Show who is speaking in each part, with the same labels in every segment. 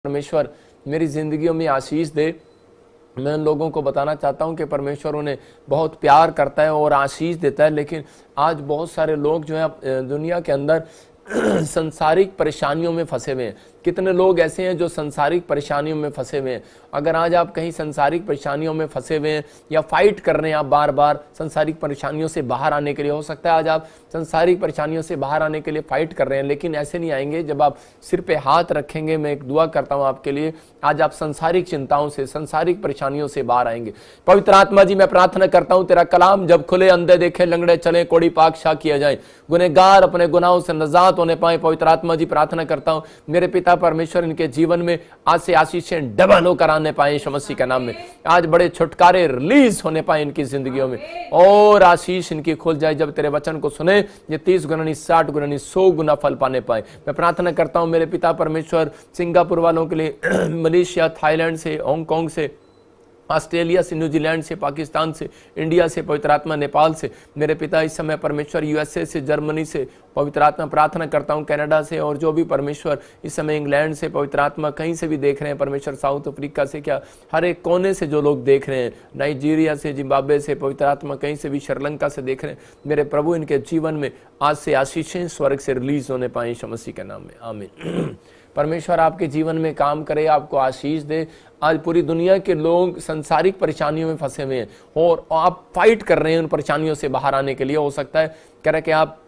Speaker 1: परमेश्वर मेरी ज़िंदगियों में आशीष दे। मैं उन लोगों को बताना चाहता हूं कि परमेश्वर उन्हें बहुत प्यार करता है और आशीष देता है। लेकिन आज बहुत सारे लोग जो है दुनिया के अंदर संसारिक परेशानियों में फंसे हुए हैं। कितने लोग ऐसे हैं जो संसारिक परेशानियों में फंसे हुए हैं। अगर आज आप कहीं संसारिक परेशानियों में फंसे हुए हैं या फाइट कर रहे हैं आप बार बार संसारिक परेशानियों से बाहर आने के लिए, हो सकता है आज आप संसारिक परेशानियों से बाहर आने के लिए फाइट कर रहे हैं, लेकिन ऐसे नहीं आएंगे जब आप सिर पे हाथ रखेंगे। मैं एक दुआ करता हूं आपके लिए, आज आप संसारिक चिंताओं से, संसारिक परेशानियों से बाहर आएंगे। पवित्र आत्मा जी, मैं प्रार्थना करता हूं तेरा कलाम जब खुले, अंधे देखे, लंगड़े चले, कोड़ी पाक शा किया जाए, गुनहगार अपने गुनाहों से नजात होने पाए। पवित्र आत्मा जी, प्रार्थना करता हूं मेरे पिता परमेश्वर इनके जीवन में आज से आशीषें डबल होकर आने पाए यीशु मसीह के नाम में। आज बड़े छुटकारे रिलीज होने पाए इनकी जिंदगियों में और आशीष इनकी खुल जाए। जब तेरे वचन को सुने ये 30 गुना नहीं, 60 गुना नहीं, 100 गुना फल पाने पाए। मैं प्रार्थना करता हूं मेरे पिता परमेश्वर सिंगापुर वालों के लिए, मलेशिया, थाईलैंड से, हांगकांग से, ऑस्ट्रेलिया से, न्यूजीलैंड से, पाकिस्तान से, इंडिया से, पवित्र आत्मा नेपाल से, मेरे पिता इस समय परमेश्वर यूएसए से, जर्मनी से, पवित्र आत्मा प्रार्थना करता हूं कनाडा से, और जो भी परमेश्वर इस समय इंग्लैंड से, पवित्र आत्मा कहीं से भी देख रहे हैं परमेश्वर, साउथ अफ्रीका से, क्या हर एक कोने से जो लोग देख रहे हैं, नाइजीरिया से, जिम्बाब्वे से, पवित्र आत्मा कहीं से भी, श्रीलंका से देख रहे हैं, मेरे प्रभु इनके जीवन में आज से आशीषें स्वर्ग से रिलीज होने पाए यीशु मसीह के नाम में, आमीन। परमेश्वर आपके जीवन में काम करे, आपको आशीष दे। आज पूरी दुनिया के लोग संसारिक परेशानियों में फंसे हुए हैं और आप फाइट कर रहे हैं उन परेशानियों से बाहर आने के लिए। हो सकता है कह रहे कि आप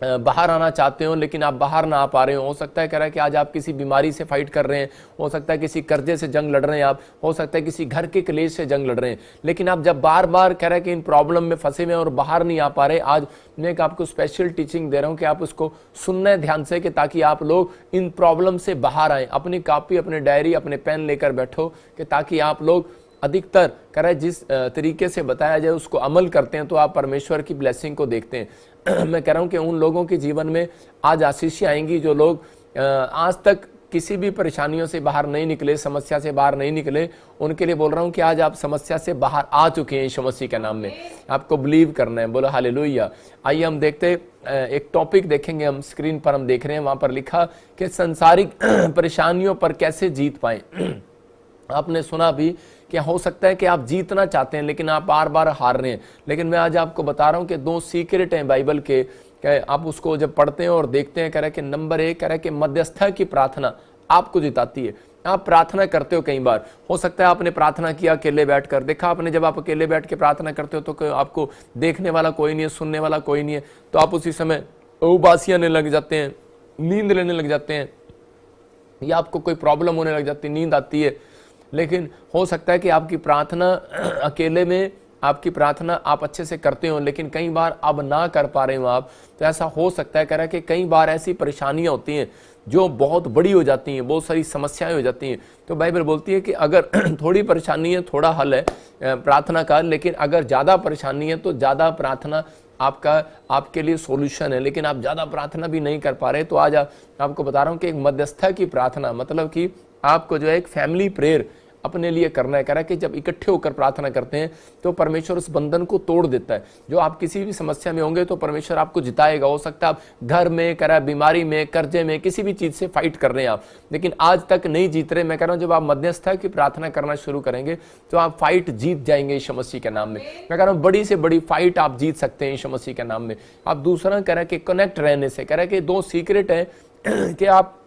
Speaker 1: बाहर आना चाहते हो लेकिन आप बाहर ना आ पा रहे हो सकता है कह रहा है कि आज आप किसी बीमारी से फाइट कर रहे हैं, हो सकता है किसी कर्जे से जंग लड़ रहे हैं आप, हो सकता है किसी घर के क्लेश से जंग लड़ रहे हैं, लेकिन आप जब बार बार कह रहे हैं कि इन प्रॉब्लम में फंसे हुए हैं और बाहर नहीं आ पा रहे, आज मैं एक आपको स्पेशल टीचिंग दे रहा हूं कि आप उसको सुनना है ध्यान से, कि ताकि आप लोग इन प्रॉब्लम से बाहर आए। अपनी कॉपी, अपने डायरी, अपने पेन लेकर बैठो कि ताकि आप लोग अधिकतर कह रहे जिस तरीके से बताया जाए उसको अमल करते हैं तो आप परमेश्वर की ब्लेसिंग को देखते हैं। मैं कह रहा हूं कि उन लोगों के जीवन में आज आशीषें आएंगी जो लोग आज तक किसी भी परेशानियों से बाहर नहीं निकले, समस्या से बाहर नहीं निकले, उनके लिए बोल रहा हूं कि आज आप समस्या से बाहर आ चुके हैं यीशु मसीह के नाम में। आपको बिलीव करना है, बोलो हालेलुया। आइए हम देखते एक टॉपिक देखेंगे, हम स्क्रीन पर हम देख रहे हैं, वहां पर लिखा कि संसारिक परेशानियों पर कैसे जीत पाए। आपने सुना भी कि हो सकता है कि आप जीतना चाहते हैं लेकिन आप बार बार हार रहे हैं, लेकिन मैं आज आपको बता रहा हूं कि 2 सीक्रेट हैं बाइबल के, आप उसको जब पढ़ते हैं और देखते हैं, कह रहा है कि नंबर 1 कह रहा है कि मध्यस्थता की प्रार्थना आपको जिताती है। आप प्रार्थना करते हो, कई बार हो सकता है आपने प्रार्थना किया अकेले बैठकर, देखा आपने जब आप अकेले बैठ के प्रार्थना करते हो तो आपको देखने वाला कोई नहीं है, सुनने वाला कोई नहीं है, तो आप उसी समय उबासी आने लग जाते हैं, नींद लेने लग जाते हैं, या आपको कोई प्रॉब्लम होने लग जाती है, नींद आती है। लेकिन हो सकता है कि आपकी प्रार्थना अकेले में, आपकी प्रार्थना आप अच्छे से करते हो लेकिन कई बार अब ना कर पा रहे हो आप, तो ऐसा हो सकता है कह रहा है कि कई बार ऐसी परेशानियां होती हैं जो बहुत बड़ी हो जाती हैं, बहुत सारी समस्याएं हो जाती हैं। तो बाइबल बोलती है कि अगर थोड़ी परेशानी है, थोड़ा हल है प्रार्थना का, लेकिन अगर ज़्यादा परेशानी है तो ज़्यादा प्रार्थना आपके लिए सॉल्यूशन है, लेकिन आप ज़्यादा प्रार्थना भी नहीं कर पा रहे। तो आज आपको बता रहा हूँ कि एक मध्यस्थता की प्रार्थना, मतलब कि आपको जो है एक फैमिली प्रेयर अपने लिए करना है। कह रहा है कि जब इकट्ठे होकर प्रार्थना करते हैं तो परमेश्वर उस बंधन को तोड़ देता है। जो आप किसी भी समस्या में होंगे तो परमेश्वर आपको जिताएगा। हो सकता है आप घर में, कह रहा है बीमारी में, कर्जे में, किसी भी चीज से फाइट कर रहे हैं आप, लेकिन आज तक नहीं जीत रहे। मैं कह रहा हूं जब आप मध्यस्थता की प्रार्थना करना शुरू करेंगे तो आप फाइट जीत जाएंगे यीशु मसीह के नाम में। मैं कह रहा हूं बड़ी से बड़ी फाइट आप जीत सकते हैं यीशु मसीह के नाम में। आप दूसरा कह रहा है कि कनेक्ट रहने से, कह रहा है कि 2 सीक्रेट है कि आप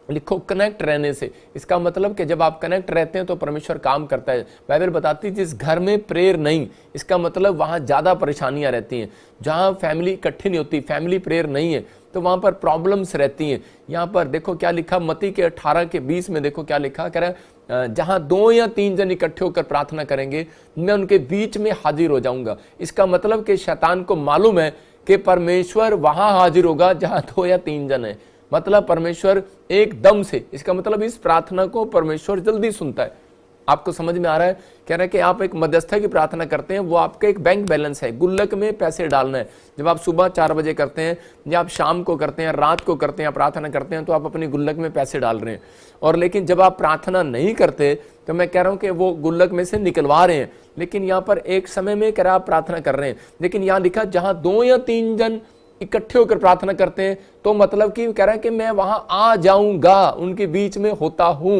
Speaker 1: लिखो कनेक्ट रहने से। इसका मतलब कि जब आप कनेक्ट रहते हैं तो परमेश्वर काम करता है। बाइबल बताती है जिस घर में प्रेयर नहीं, इसका मतलब वहां ज्यादा परेशानियां रहती हैं। जहां फैमिली इकट्ठी नहीं होती, फैमिली प्रेयर नहीं है, तो वहां पर प्रॉब्लम्स रहती हैं। यहाँ पर देखो क्या लिखा, मत्ती के 18:20 में देखो क्या लिखा, कह रहा है जहां 2 या 3 जन इकट्ठे होकर प्रार्थना करेंगे मैं उनके बीच में हाजिर हो जाऊंगा। इसका मतलब कि शैतान को मालूम है कि परमेश्वर वहां हाजिर होगा जहां 2 या 3 जन है। मतलब परमेश्वर एकदम से, इसका मतलब इस प्रार्थना को परमेश्वर जल्दी सुनता है। आपको समझ में आ रहा है? कह रहा है कि आप एक मध्यस्थता की प्रार्थना करते हैं, वो आपका एक बैंक बैलेंस है, गुल्लक में पैसे डालना है। जब आप सुबह 4 बजे करते हैं या आप शाम को करते हैं, रात को करते हैं, प्रार्थना करते हैं, तो आप अपनी गुल्लक में पैसे डाल रहे हैं। और लेकिन जब आप प्रार्थना नहीं करते तो मैं कह रहा हूं कि वो गुल्लक में से निकलवा रहे हैं। लेकिन यहाँ पर एक समय में कह रहा आप प्रार्थना कर रहे हैं, लेकिन यहाँ लिखा जहां 2 या 3 जन इकट्ठे होकर प्रार्थना करते हैं तो मतलब कि कह रहा है कि मैं वहां आ जाऊंगा, उनके बीच में होता हूं।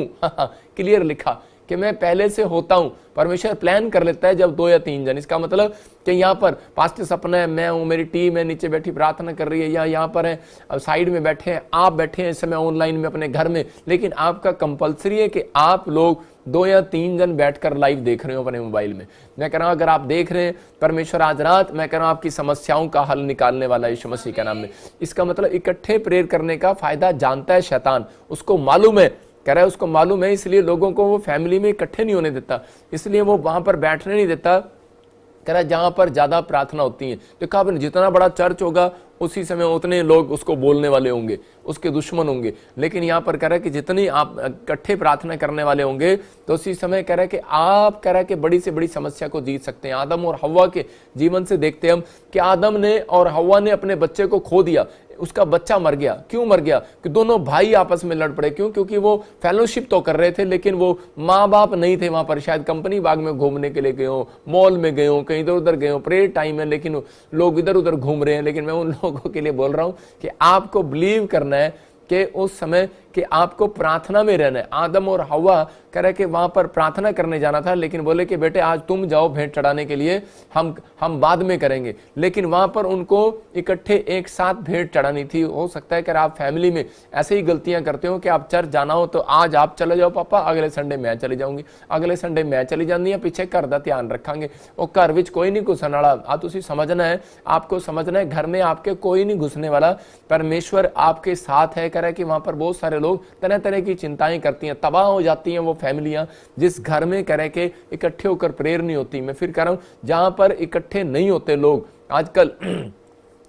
Speaker 1: क्लियर लिखा कि मैं पहले से होता हूं। परमेश्वर प्लान कर लेता है जब 2 या 3 जन, इसका मतलब कि यहाँ पर पास्टर सपना है, मैं हूँ, मेरी टीम है, नीचे बैठी प्रार्थना कर रही है, या यहाँ पर है, अब साइड में बैठे हैं, आप बैठे हैं इस समय ऑनलाइन में अपने घर में, लेकिन आपका कंपलसरी है कि आप लोग 2 या 3 जन बैठकर लाइव देख रहे हो अपने मोबाइल में। मैं कह रहा हूँ अगर आप देख रहे हैं, परमेश्वर आज रात मैं कह रहा हूँ आपकी समस्याओं का हल निकालने वाला यीशु मसीह के नाम में। इसका मतलब इकट्ठे प्रेयर करने का फायदा जानता है शैतान, उसको मालूम है, कह रहा है उसको मालूम है, इसलिए लोगों को वो फैमिली में इकट्ठे नहीं होने देता, इसलिए वो वहां पर बैठने नहीं देता। कह रहा है जहां पर ज्यादा प्रार्थना होती है, तो कहा जितना बड़ा चर्च होगा उसी समय उतने लोग उसको बोलने वाले होंगे, उसके दुश्मन होंगे। लेकिन यहाँ पर कह रहा है कि जितनी आप इकट्ठे प्रार्थना करने वाले होंगे तो उसी समय कह रहा है कि आप कह रहा है कि बड़ी से बड़ी समस्या को जीत सकते हैं। आदम और हव्वा के जीवन से देखते हम कि आदम ने और हव्वा ने अपने बच्चे को खो दिया, उसका बच्चा मर गया। क्यों मर गया? कि दोनों भाई आपस में लड़ पड़े। क्यों? क्योंकि वो फेलोशिप तो कर रहे थे लेकिन वो माँ बाप नहीं थे वहां पर, शायद कंपनी बाग में घूमने के लिए गए हो, मॉल में गए हो, कहीं इधर उधर गए हो, प्रेयर टाइम है लेकिन लोग इधर उधर घूम रहे हैं। लेकिन मैं उन लोगों के लिए बोल रहा हूं कि आपको बिलीव करना है कि उस समय कि आपको प्रार्थना में रहना है। आदम और हव्वा कह रहे कि वहां पर प्रार्थना करने जाना था, लेकिन बोले कि बेटे आज तुम जाओ भेंट चढ़ाने के लिए, हम बाद में करेंगे। लेकिन वहां पर उनको इकट्ठे एक साथ भेंट चढ़ानी थी। हो सकता है कि आप फैमिली में ऐसे ही गलतियां करते हो कि आप चर्च जाना हो तो आज आप चले जाओ पापा, अगले संडे मैं चली जाऊंगी, अगले संडे मैं चली जाती है, पीछे घर का ध्यान रखांगे। वो घर विच कोई नहीं घुसने वाला। आप तुसी समझना है, आपको समझना है घर में आपके कोई नहीं घुसने वाला, परमेश्वर आपके साथ है। कह रहा है कि वहां पर बहुत सारे लोग तरह तरह की चिंताएं करती हैं, तबाह हो जाती हैं वो फैमिलियां जिस घर में कह रहे कि इकट्ठे होकर प्रेयर नहीं होती। मैं फिर कह रहा हूं जहां पर इकट्ठे नहीं होते लोग, आजकल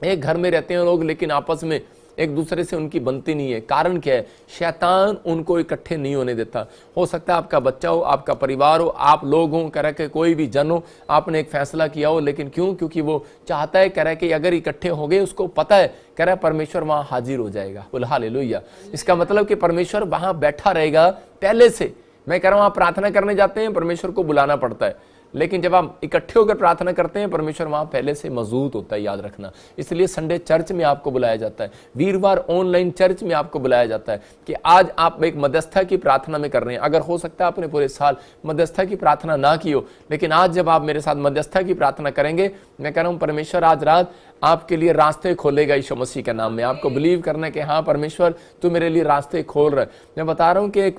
Speaker 1: एक घर में रहते हैं लोग लेकिन आपस में एक दूसरे से उनकी बनती नहीं है। कारण क्या है? शैतान उनको इकट्ठे नहीं होने देता। हो सकता है आपका बच्चा हो, आपका परिवार हो, आप लोग हो, कह रहा है कि कोई भी जन हो, आपने एक फैसला किया हो, लेकिन क्यों? क्योंकि वो चाहता है, कह रहा है कि अगर इकट्ठे हो गए, उसको पता है, कह रहा है परमेश्वर वहां हाजिर हो जाएगा। बोल हालेलुया। इसका मतलब कि परमेश्वर वहां बैठा रहेगा पहले से। मैं कह रहा हूं आप प्रार्थना करने जाते हैं, परमेश्वर को बुलाना पड़ता है, लेकिन जब आप इकट्ठे होकर प्रार्थना करते हैं परमेश्वर वहां पहले से मौजूद होता है, याद रखना। इसलिए संडे चर्च में आपको बुलाया जाता है, वीरवार ऑनलाइन चर्च में आपको बुलाया जाता है कि आज आप एक मध्यस्था की प्रार्थना में कर रहे हैं। अगर हो सकता है आपने पूरे साल मध्यस्था की प्रार्थना ना की हो, लेकिन आज जब आप मेरे साथ मध्यस्था की प्रार्थना करेंगे, मैं कह रहा हूं परमेश्वर आज रात आपके लिए रास्ते खोलेगा यीशु मसीह के नाम में। आपको बिलीव करना है कि हाँ परमेश्वर तू मेरे लिए रास्ते खोल रहा है। मैं बता रहा हूं कि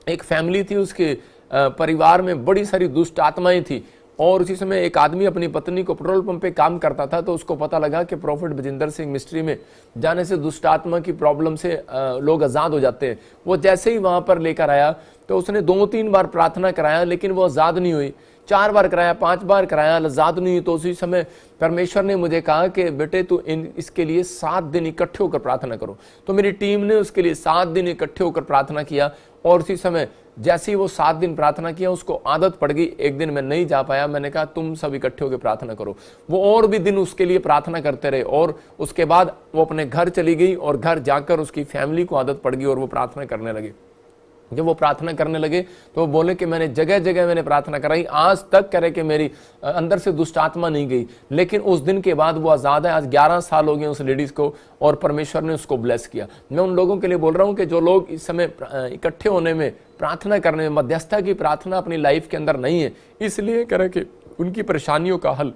Speaker 1: एक फैमिली थी, उसके परिवार में बड़ी सारी दुष्ट आत्माएं थी, और उसी समय एक आदमी अपनी पत्नी को पेट्रोल पंप पे काम करता था, तो उसको पता लगा कि प्रॉफिट बजिंदर सिंह मिस्ट्री में जाने से दुष्ट आत्मा की प्रॉब्लम से लोग आज़ाद हो जाते हैं। वो जैसे ही वहां पर लेकर आया तो उसने 2-3 बार प्रार्थना कराया लेकिन वो आज़ाद नहीं हुई। 4 बार कराया, 5 बार कराया, आज़ाद नहीं हुई। तो उसी समय परमेश्वर ने मुझे कहा कि बेटे तू इसके लिए 7 दिन इकट्ठे होकर प्रार्थना करो। तो मेरी टीम ने उसके लिए 7 दिन इकट्ठे होकर प्रार्थना किया, और उसी समय जैसे ही वो 7 दिन प्रार्थना किया उसको आदत पड़ गई। एक दिन मैं नहीं जा पाया, मैंने कहा तुम सब इकट्ठे होकर प्रार्थना करो। वो और भी दिन उसके लिए प्रार्थना करते रहे, और उसके बाद वो अपने घर चली गई, और घर जाकर उसकी फैमिली को आदत पड़ गई और वो प्रार्थना करने लगे। जब वो प्रार्थना करने लगे तो वो बोले कि मैंने जगह जगह मैंने प्रार्थना कराई, आज तक करे कि मेरी अंदर से दुष्ट आत्मा नहीं गई, लेकिन उस दिन के बाद वो आज़ाद है। आज 11 साल हो गए उस लेडीज़ को, और परमेश्वर ने उसको ब्लेस किया। मैं उन लोगों के लिए बोल रहा हूँ कि जो लोग इस समय इकट्ठे होने में, प्रार्थना करने में, मध्यस्थता की प्रार्थना अपनी लाइफ के अंदर नहीं है, इसलिए करे कि उनकी परेशानियों का हल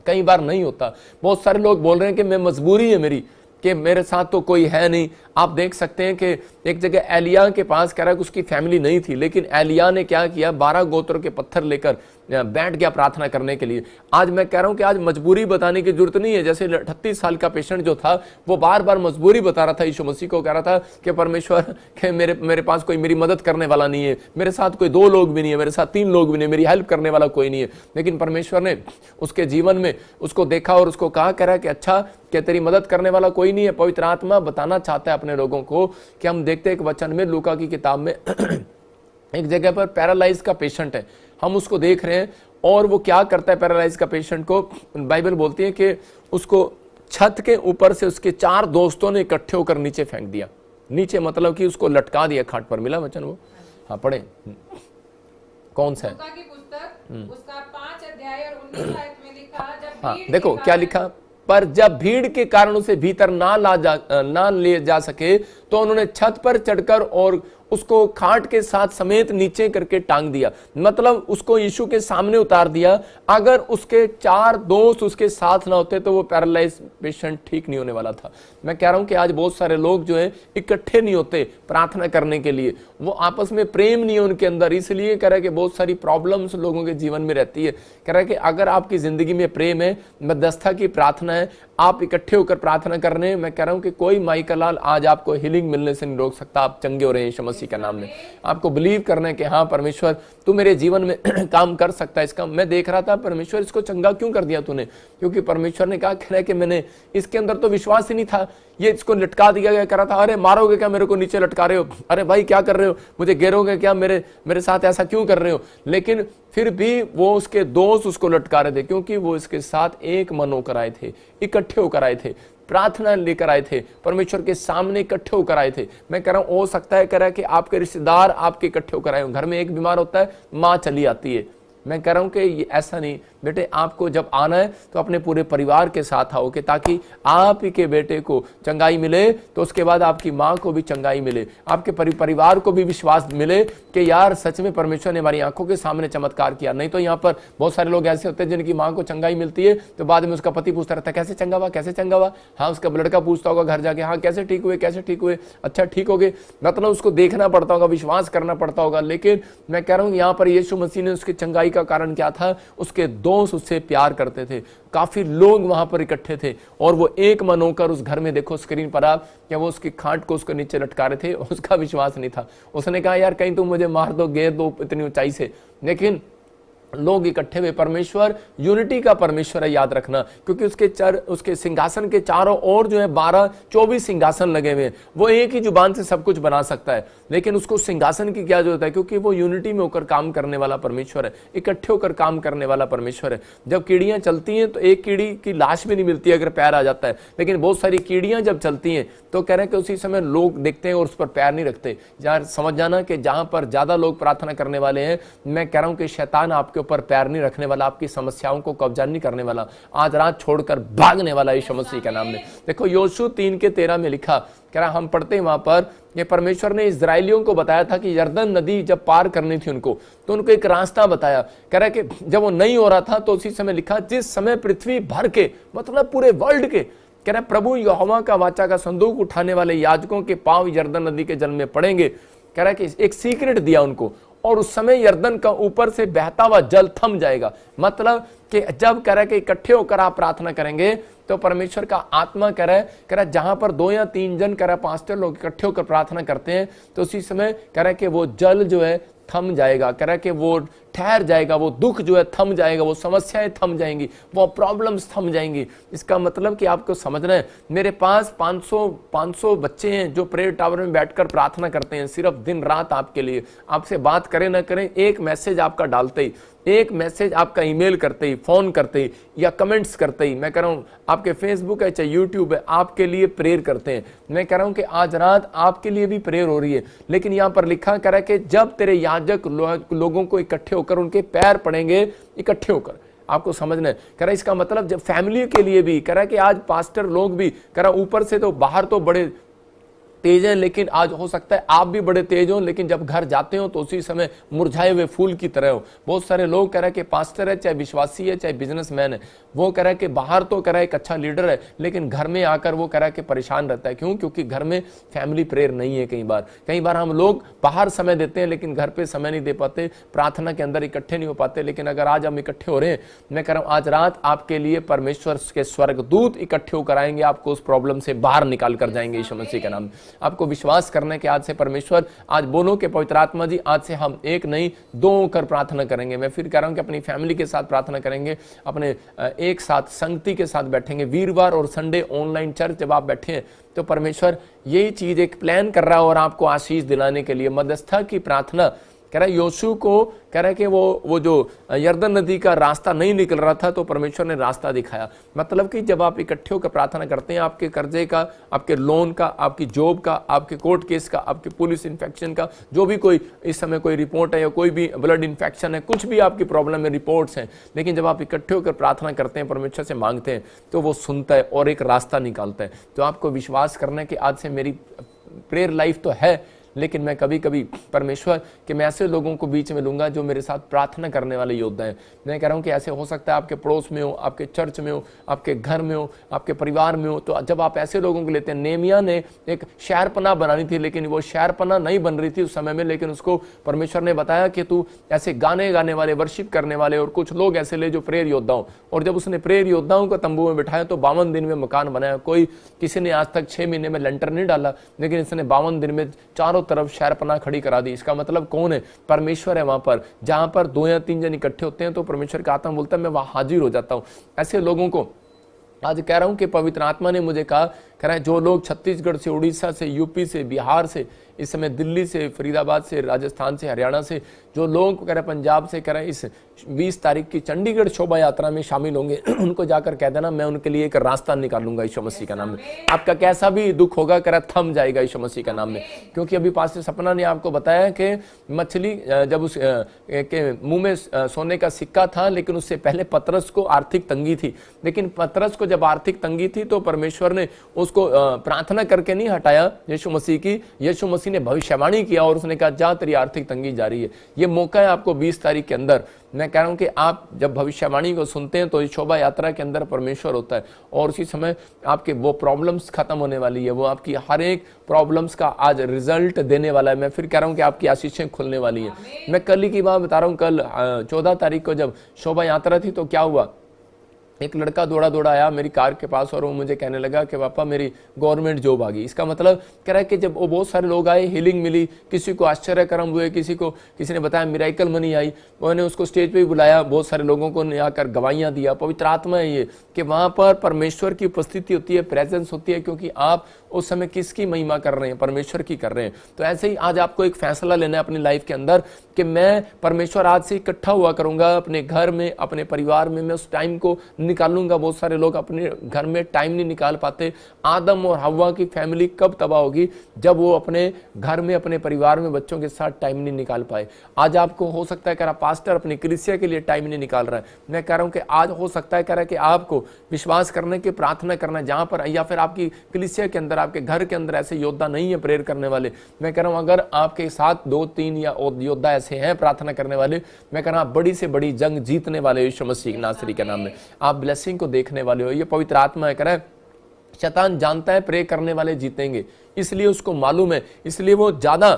Speaker 1: कई बार नहीं होता। बहुत सारे लोग बोल रहे हैं कि मैं मजबूरी है मेरी, कि मेरे साथ तो कोई है नहीं। आप देख सकते हैं कि एक जगह एलिया के पास कह रहा है कि उसकी फैमिली नहीं थी, लेकिन एलिया ने क्या किया, 12 गोत्र के पत्थर लेकर बैठ गया प्रार्थना करने के लिए। आज मैं कह रहा हूं कि आज मजबूरी बताने की जरूरत नहीं है। जैसे 38 साल का पेशेंट जो था वो बार बार मजबूरी बता रहा था, यीशु मसीह को कह रहा था कि परमेश्वर के मेरे पास कोई मेरी मदद करने वाला नहीं है, मेरे साथ कोई 2 लोग भी नहीं है, मेरे साथ 3 लोग भी नहीं, मेरी हेल्प करने वाला कोई नहीं है। लेकिन परमेश्वर ने उसके जीवन में उसको देखा और उसको कहा, कह रहा है कि अच्छा कि तेरी मदद करने वाला कोई नहीं है। पवित्र आत्मा बताना चाहता है अपने लोगों को कि हम देखते हैं एक वचन में, लूका की किताब में एक जगह पर पैरालाइज का पेशेंट है, हम उसको देख रहे हैं, और वो क्या करता है पैरालाइज का पेशेंट को, बाइबल बोलती है कि उसको छत के ऊपर से उसके 4 दोस्तों ने इकट्ठे होकर नीचे फेंक दिया। नीचे मतलब कि उसको लटका दिया खाट पर। मिला वचन वो? हाँ पढ़े, कौन सा है?
Speaker 2: लूका की पुस्तक उसका 5 अध्याय और 19 आयत में लिखा, जब
Speaker 1: हाँ देखो क्या लिखा, पर जब भीड़ के कारण उसे भीतर ना ले जा सके तो उन्होंने छत पर चढ़कर और उसको खाट के साथ समेत नीचे करके टांग दिया। मतलब उसको यीशु के सामने उतार दिया। अगर उसके 4 दोस्त उसके साथ ना होते तो वो पैरालाइज पेशेंट ठीक नहीं होने वाला था। मैं कह रहा हूं कि आज बहुत सारे लोग जो है इकट्ठे नहीं होते प्रार्थना करने के लिए, वो आपस में प्रेम नहीं है उनके अंदर, इसलिए कह रहा है कि बहुत सारी प्रॉब्लम्स लोगों के जीवन में रहती है। कह रहा है कि अगर आपकी जिंदगी में प्रेम है, मध्यस्थता की प्रार्थना है, आप इकट्ठे होकर प्रार्थना कर रहे हैं, मैं कह रहा हूं कि कोई माइकल लाल आज आपको हीलिंग मिलने से नहीं रोक सकता। आप चंगे हो रहे हैं यीशु मसीह के नाम में। आपको बिलीव करना है कि हाँ परमेश्वर तू मेरे जीवन में काम कर सकता है। इसका मैं देख रहा था, परमेश्वर इसको चंगा क्यों कर दिया तूने, क्योंकि परमेश्वर ने कहा कह रहा है कि मैंने इसके अंदर तो विश्वास ही नहीं था, ये इसको लटका दिया गया, कह रहा था अरे मारोगे क्या मेरे को, नीचे लटका रहे हो, अरे भाई क्या कर रहे हो, मुझे गिरोगे क्या, मेरे साथ ऐसा क्यों कर रहे हो। लेकिन फिर भी वो उसके दोस्त उसको लटका रहे थे, क्योंकि वो इसके साथ एक मन होकर आए थे, इकट्ठे होकर आए थे, प्रार्थना लेकर आए थे, परमेश्वर के सामने इकट्ठे होकर आए थे। मैं कह रहा हूं हो सकता है कह रहा है कि आपके रिश्तेदार आपके इकट्ठे होकर आए हो। घर में एक बीमार होता है, माँ चली आती है। मैं कह रहा हूं कि ये ऐसा नहीं बेटे, आपको जब आना है तो अपने पूरे परिवार के साथ आओ, कि ताकि आप ही के बेटे को चंगाई मिले तो उसके बाद आपकी माँ को भी चंगाई मिले, आपके परिवार को भी विश्वास मिले कि यार सच में परमेश्वर ने हमारी आंखों के सामने चमत्कार किया। नहीं तो यहाँ पर बहुत सारे लोग ऐसे होते हैं जिनकी माँ को चंगाई मिलती है तो बाद में उसका पति पूछता रहता है कैसे चंगा हुआ, कैसे चंगा हुआ। हाँ, उसका लड़का पूछता होगा घर जाके, हाँ कैसे ठीक हुए, कैसे ठीक हुए, अच्छा ठीक हो गए। मतलब उसको देखना पड़ता होगा, विश्वास करना पड़ता होगा। लेकिन मैं कह रहा हूँ यहाँ पर यीशु मसीह ने उसकी चंगाई का कारण क्या था, उसके दोस्त उससे प्यार करते थे, काफी लोग वहां पर इकट्ठे थे और वो एक मन होकर उस घर में, देखो स्क्रीन पर आप, क्या वो उसकी खाट को उसके नीचे लटका रहे थे। उसका विश्वास नहीं था, उसने कहा यार कहीं तुम मुझे मार दो, घेर दो इतनी ऊंचाई से। लेकिन लोग इकट्ठे हुए। परमेश्वर यूनिटी का परमेश्वर है, याद रखना, क्योंकि उसके सिंहासन के चारों ओर जो है 12-24 सिंहासन लगे हुए हैं। वो एक ही जुबान से सब कुछ बना सकता है, लेकिन उसको सिंहासन की क्या जरूरत है, क्योंकि वो यूनिटी में होकर काम करने वाला परमेश्वर है, इकट्ठे होकर काम करने वाला परमेश्वर है। जब कीड़ियां चलती हैं तो एक कीड़ी की लाश भी नहीं मिलती अगर पैर आ जाता है, लेकिन बहुत सारी कीड़ियां जब चलती हैं तो कह रहे हैं कि उसी समय लोग देखते हैं और उस पर पैर नहीं रखते। यार समझ जाना कि जहां पर ज्यादा लोग प्रार्थना करने वाले हैं, मैं कह रहा हूं कि शैतान आपके ऊपर पैर नहीं रखने वाला, आपकी समस्याओं को कब्जा नहीं करने वाला, आज रात छोड़कर भागने वाला यीशु मसीह के नाम में। देखो योशू 3:13 में लिखा, कह रहा हम पढ़ते हैं वहां पर, ये परमेश्वर ने इजराइलियों को बताया था कि यरदन नदी जब पार करनी थी उनको, तो उनको एक रास्ता बताया। कह रहा है कि जब वो नहीं हो रहा था तो उसी समय लिखा, जिस समय पृथ्वी भर के, मतलब पूरे वर्ल्ड के, कह रहा है प्रभु यहोवा का वाचा का संदूक उठाने वाले याजकों के पांव यरदन नदी के जल में पड़ेंगे। कह रहा है कि एक सीक्रेट दिया उनको, और उस समय यरदन का ऊपर से बहता हुआ जल थम जाएगा। मतलब कि जब कह रहा है कि इकट्ठे होकर आप प्रार्थना करेंगे तो परमेश्वर का आत्मा कह रहा है जहां पर 2 या 3 जन, कह रहा है 5 लोग इकट्ठे होकर प्रार्थना करते हैं तो उसी समय कह रहा है कि वो जल जो है थम जाएगा। कह रहा है कि वो ठहर जाएगा, वो दुख जो है थम जाएगा, वो समस्याएं थम जाएंगी, वो प्रॉब्लम्स थम जाएंगी। इसका मतलब कि आपको समझना है, मेरे पास 500 बच्चे हैं जो प्रेयर टावर में बैठकर प्रार्थना करते हैं सिर्फ दिन रात आपके लिए। आपसे बात करें ना करें, एक मैसेज आपका डालते ही, एक मैसेज आपका ईमेल करते ही, फोन करते ही या कमेंट्स करते ही, मैं कह रहा हूं आपके फेसबुक है चाहे यूट्यूब है, आपके लिए प्रेयर करते हैं। मैं कह रहा हूं कि आज रात आपके लिए भी प्रेयर हो रही है। लेकिन यहां पर लिखा कह रहा है कि जब तेरे याजक लोगों को इकट्ठे होकर उनके पैर पड़ेंगे, इकट्ठे होकर, आपको समझना है। कह रहा है इसका मतलब जब फैमिली के लिए भी, कह रहा है कि आज पास्टर लोग भी, कह रहा ऊपर से तो बाहर तो बड़े तेज हैं, लेकिन आज हो सकता है आप भी बड़े तेज हो, लेकिन जब घर जाते हो तो उसी समय मुरझाए हुए फूल की तरह हो। बहुत सारे लोग कह रहे हैं कि पास्टर है, चाहे विश्वासी है, चाहे बिजनेसमैन है, वो कह रहा है कि बाहर तो कह रहा है एक अच्छा लीडर है, लेकिन घर में आकर वो कह रहा है कि परेशान रहता है। क्यों? क्योंकि घर में फैमिली प्रेयर नहीं है। कई बार हम लोग बाहर समय देते हैं लेकिन घर पे समय नहीं दे पाते, प्रार्थना के अंदर इकट्ठे नहीं हो पाते। लेकिन अगर आज हम इकट्ठे हो रहे हैं, मैं कह रहा हूं आज रात आपके लिए परमेश्वर के स्वर्गदूत इकट्ठे होकर आएंगे, आपको उस प्रॉब्लम से बाहर निकाल कर जाएंगे यीशु मसीह के नाम। आपको विश्वास करना है कि आज से परमेश्वर, आज बोलो कि पवित्र आत्मा जी आज से हम एक नहीं 2 होकर प्रार्थना करेंगे। मैं फिर कह रहा हूं कि अपनी फैमिली के साथ प्रार्थना करेंगे, अपने एक साथ संगति के साथ बैठेंगे। वीरवार और संडे ऑनलाइन चर्च जब आप बैठे हैं तो परमेश्वर यही चीज एक प्लान कर रहा है और आपको आशीष दिलाने के लिए। मध्यस्थता की प्रार्थना कह रहा है योशू को, कह रहा है कि वो जो यरदन नदी का रास्ता नहीं निकल रहा था तो परमेश्वर ने रास्ता दिखाया। मतलब कि जब आप इकट्ठे होकर प्रार्थना करते हैं, आपके कर्जे का, आपके लोन का, आपकी जॉब का, आपके कोर्ट केस का, आपके पुलिस इन्फेक्शन का, जो भी कोई इस समय कोई रिपोर्ट है या कोई भी ब्लड इन्फेक्शन है, कुछ भी आपकी प्रॉब्लम है, रिपोर्ट्स हैं, लेकिन जब आप इकट्ठे होकर प्रार्थना करते हैं, परमेश्वर से मांगते हैं, तो वो सुनता है और एक रास्ता निकालता है। तो आपको विश्वास करना है कि आज से मेरी प्रेयर लाइफ तो है, लेकिन मैं कभी कभी परमेश्वर कि मैं ऐसे लोगों को बीच में लूंगा जो मेरे साथ प्रार्थना करने वाले योद्धा हैं। मैं कह रहा हूं कि ऐसे हो सकता है आपके पड़ोस में हो, आपके चर्च में हो, आपके घर में हो, आपके परिवार में हो। तो जब आप ऐसे लोगों को लेते हैं, नेमिया ने एक शहरपनाह बनानी थी, लेकिन वो शहरपनाह नहीं बन रही थी उस समय में, लेकिन उसको परमेश्वर ने बताया कि तू ऐसे गाने गाने वाले, वर्शिप करने वाले और कुछ लोग ऐसे ले जो प्रेयर योद्धा हो। और जब उसने प्रेयर योद्धाओं को तंबू में बिठाया तो 52 दिन में मकान बनाया। किसी ने आज तक 6 महीने में लेंटर नहीं डाला, लेकिन इसने 52 दिन में चारों तरफ शहरपनाह खड़ी करा दी। इसका मतलब कौन है? परमेश्वर है। वहां पर जहां पर 2 या 3 जन इकट्ठे होते हैं तो परमेश्वर का आत्मा बोलता है मैं वहां हाजिर हो जाता हूं। ऐसे लोगों को आज कह रहा हूं कि पवित्र आत्मा ने मुझे कह रहा है, जो लोग छत्तीसगढ़ से, उड़ीसा से, यूपी से, बिहार से, इस समय दिल्ली से, फरीदाबाद से, राजस्थान से, हरियाणा से, जो लोग कह रहे हैं पंजाब से, कह रहे हैं इस 20 तारीख की चंडीगढ़ शोभा यात्रा में शामिल होंगे, उनको जाकर कह देना मैं उनके लिए एक रास्ता निकालूंगा यीशु मसीह का नाम में। आपका कैसा भी दुख होगा कह रहा थम जाएगा यीशु मसीह का नाम में। क्योंकि अभी पास्टर सपना ने आपको बताया कि मछली जब उस के मुंह में सोने का सिक्का था, लेकिन उससे पहले पतरस को आर्थिक तंगी थी। लेकिन पतरस को जब आर्थिक तंगी थी तो परमेश्वर ने उसको प्रार्थना करके नहीं हटाया यीशु मसीह की। यीशु मसीह ने भविष्यवाणी किया और उसने कहा जा तेरी आर्थिक तंगी जारी है। ये मौका है आपको 20 तारीख के अंदर। मैं कह रहा हूं कि आप जब भविष्यवाणी को सुनते हैं तो इस शोभा यात्रा के अंदर परमेश्वर होता है और उसी समय आपके वो प्रॉब्लम्स खत्म होने वाली है। वो आपकी हर एक प्रॉब्लम्स का आज रिजल्ट देने वाला है। मैं फिर कह रहा हूं कि आपकी आशीषें खुलने वाली है। मैं कल ही की बात बता रहा हूं। कल 14 तारीख को जब शोभा यात्रा थी तो क्या हुआ, एक लड़का दौड़ा दौड़ा आया मेरी कार के पास और वो मुझे कहने लगा कि पापा मेरी गवर्नमेंट जॉब आ गई। इसका मतलब कह रहा है कि जब वो बहुत सारे लोग आए, हीलिंग मिली, किसी को आश्चर्यकर्म हुए, किसी ने बताया मिरेकल मनी आई, मैंने उसको स्टेज पे भी बुलाया, बहुत सारे लोगों को ने आकर गवाहियां दिया। पवित्र आत्मा है ये कि वहां पर परमेश्वर की उपस्थिति होती है, प्रेजेंस होती है, क्योंकि आप उस समय किसकी महिमा कर रहे हैं? परमेश्वर की कर रहे हैं। तो ऐसे ही आज आपको एक फैसला लेना है अपनी लाइफ के अंदर कि मैं परमेश्वर आज से इकट्ठा हुआ करूंगा अपने घर में, अपने परिवार में, मैं उस टाइम को निकालूंगा। बहुत सारे लोग अपने घर में टाइम नहीं निकाल पाते। आदम और हव्वा की फैमिली कब तबाह होगी? जब वो अपने घर में, अपने परिवार में बच्चों के साथ टाइम नहीं निकाल पाए। आज आपको हो सकता है कह रहा पास्टर अपनी कलीसिया के लिए टाइम नहीं निकाल रहा है। मैं कह रहा हूं कि आज हो सकता है कह रहा कि आपको विश्वास करने की प्रार्थना करना जहां पर, या फिर आपकी कलीसिया के अंदर, आपके घर के अंदर ऐसे योद्धा नहीं है प्रेयर करने वाले। मैं कह रहा हूं अगर आपके साथ 2-3 या योद्धा ऐसे हैं प्रार्थना करने वाले, मैं कह रहा हूं बड़ी से बड़ी जंग जीतने वाले यीशु मसीह नासरी के नाम में आप ब्लेसिंग को देखने वाले हो। ये पवित्र आत्मा है कह रहा है शैतान जानता है प्रे करने वाले जीतेंगे, इसलिए उसको मालूम है, इसलिए वो ज्यादा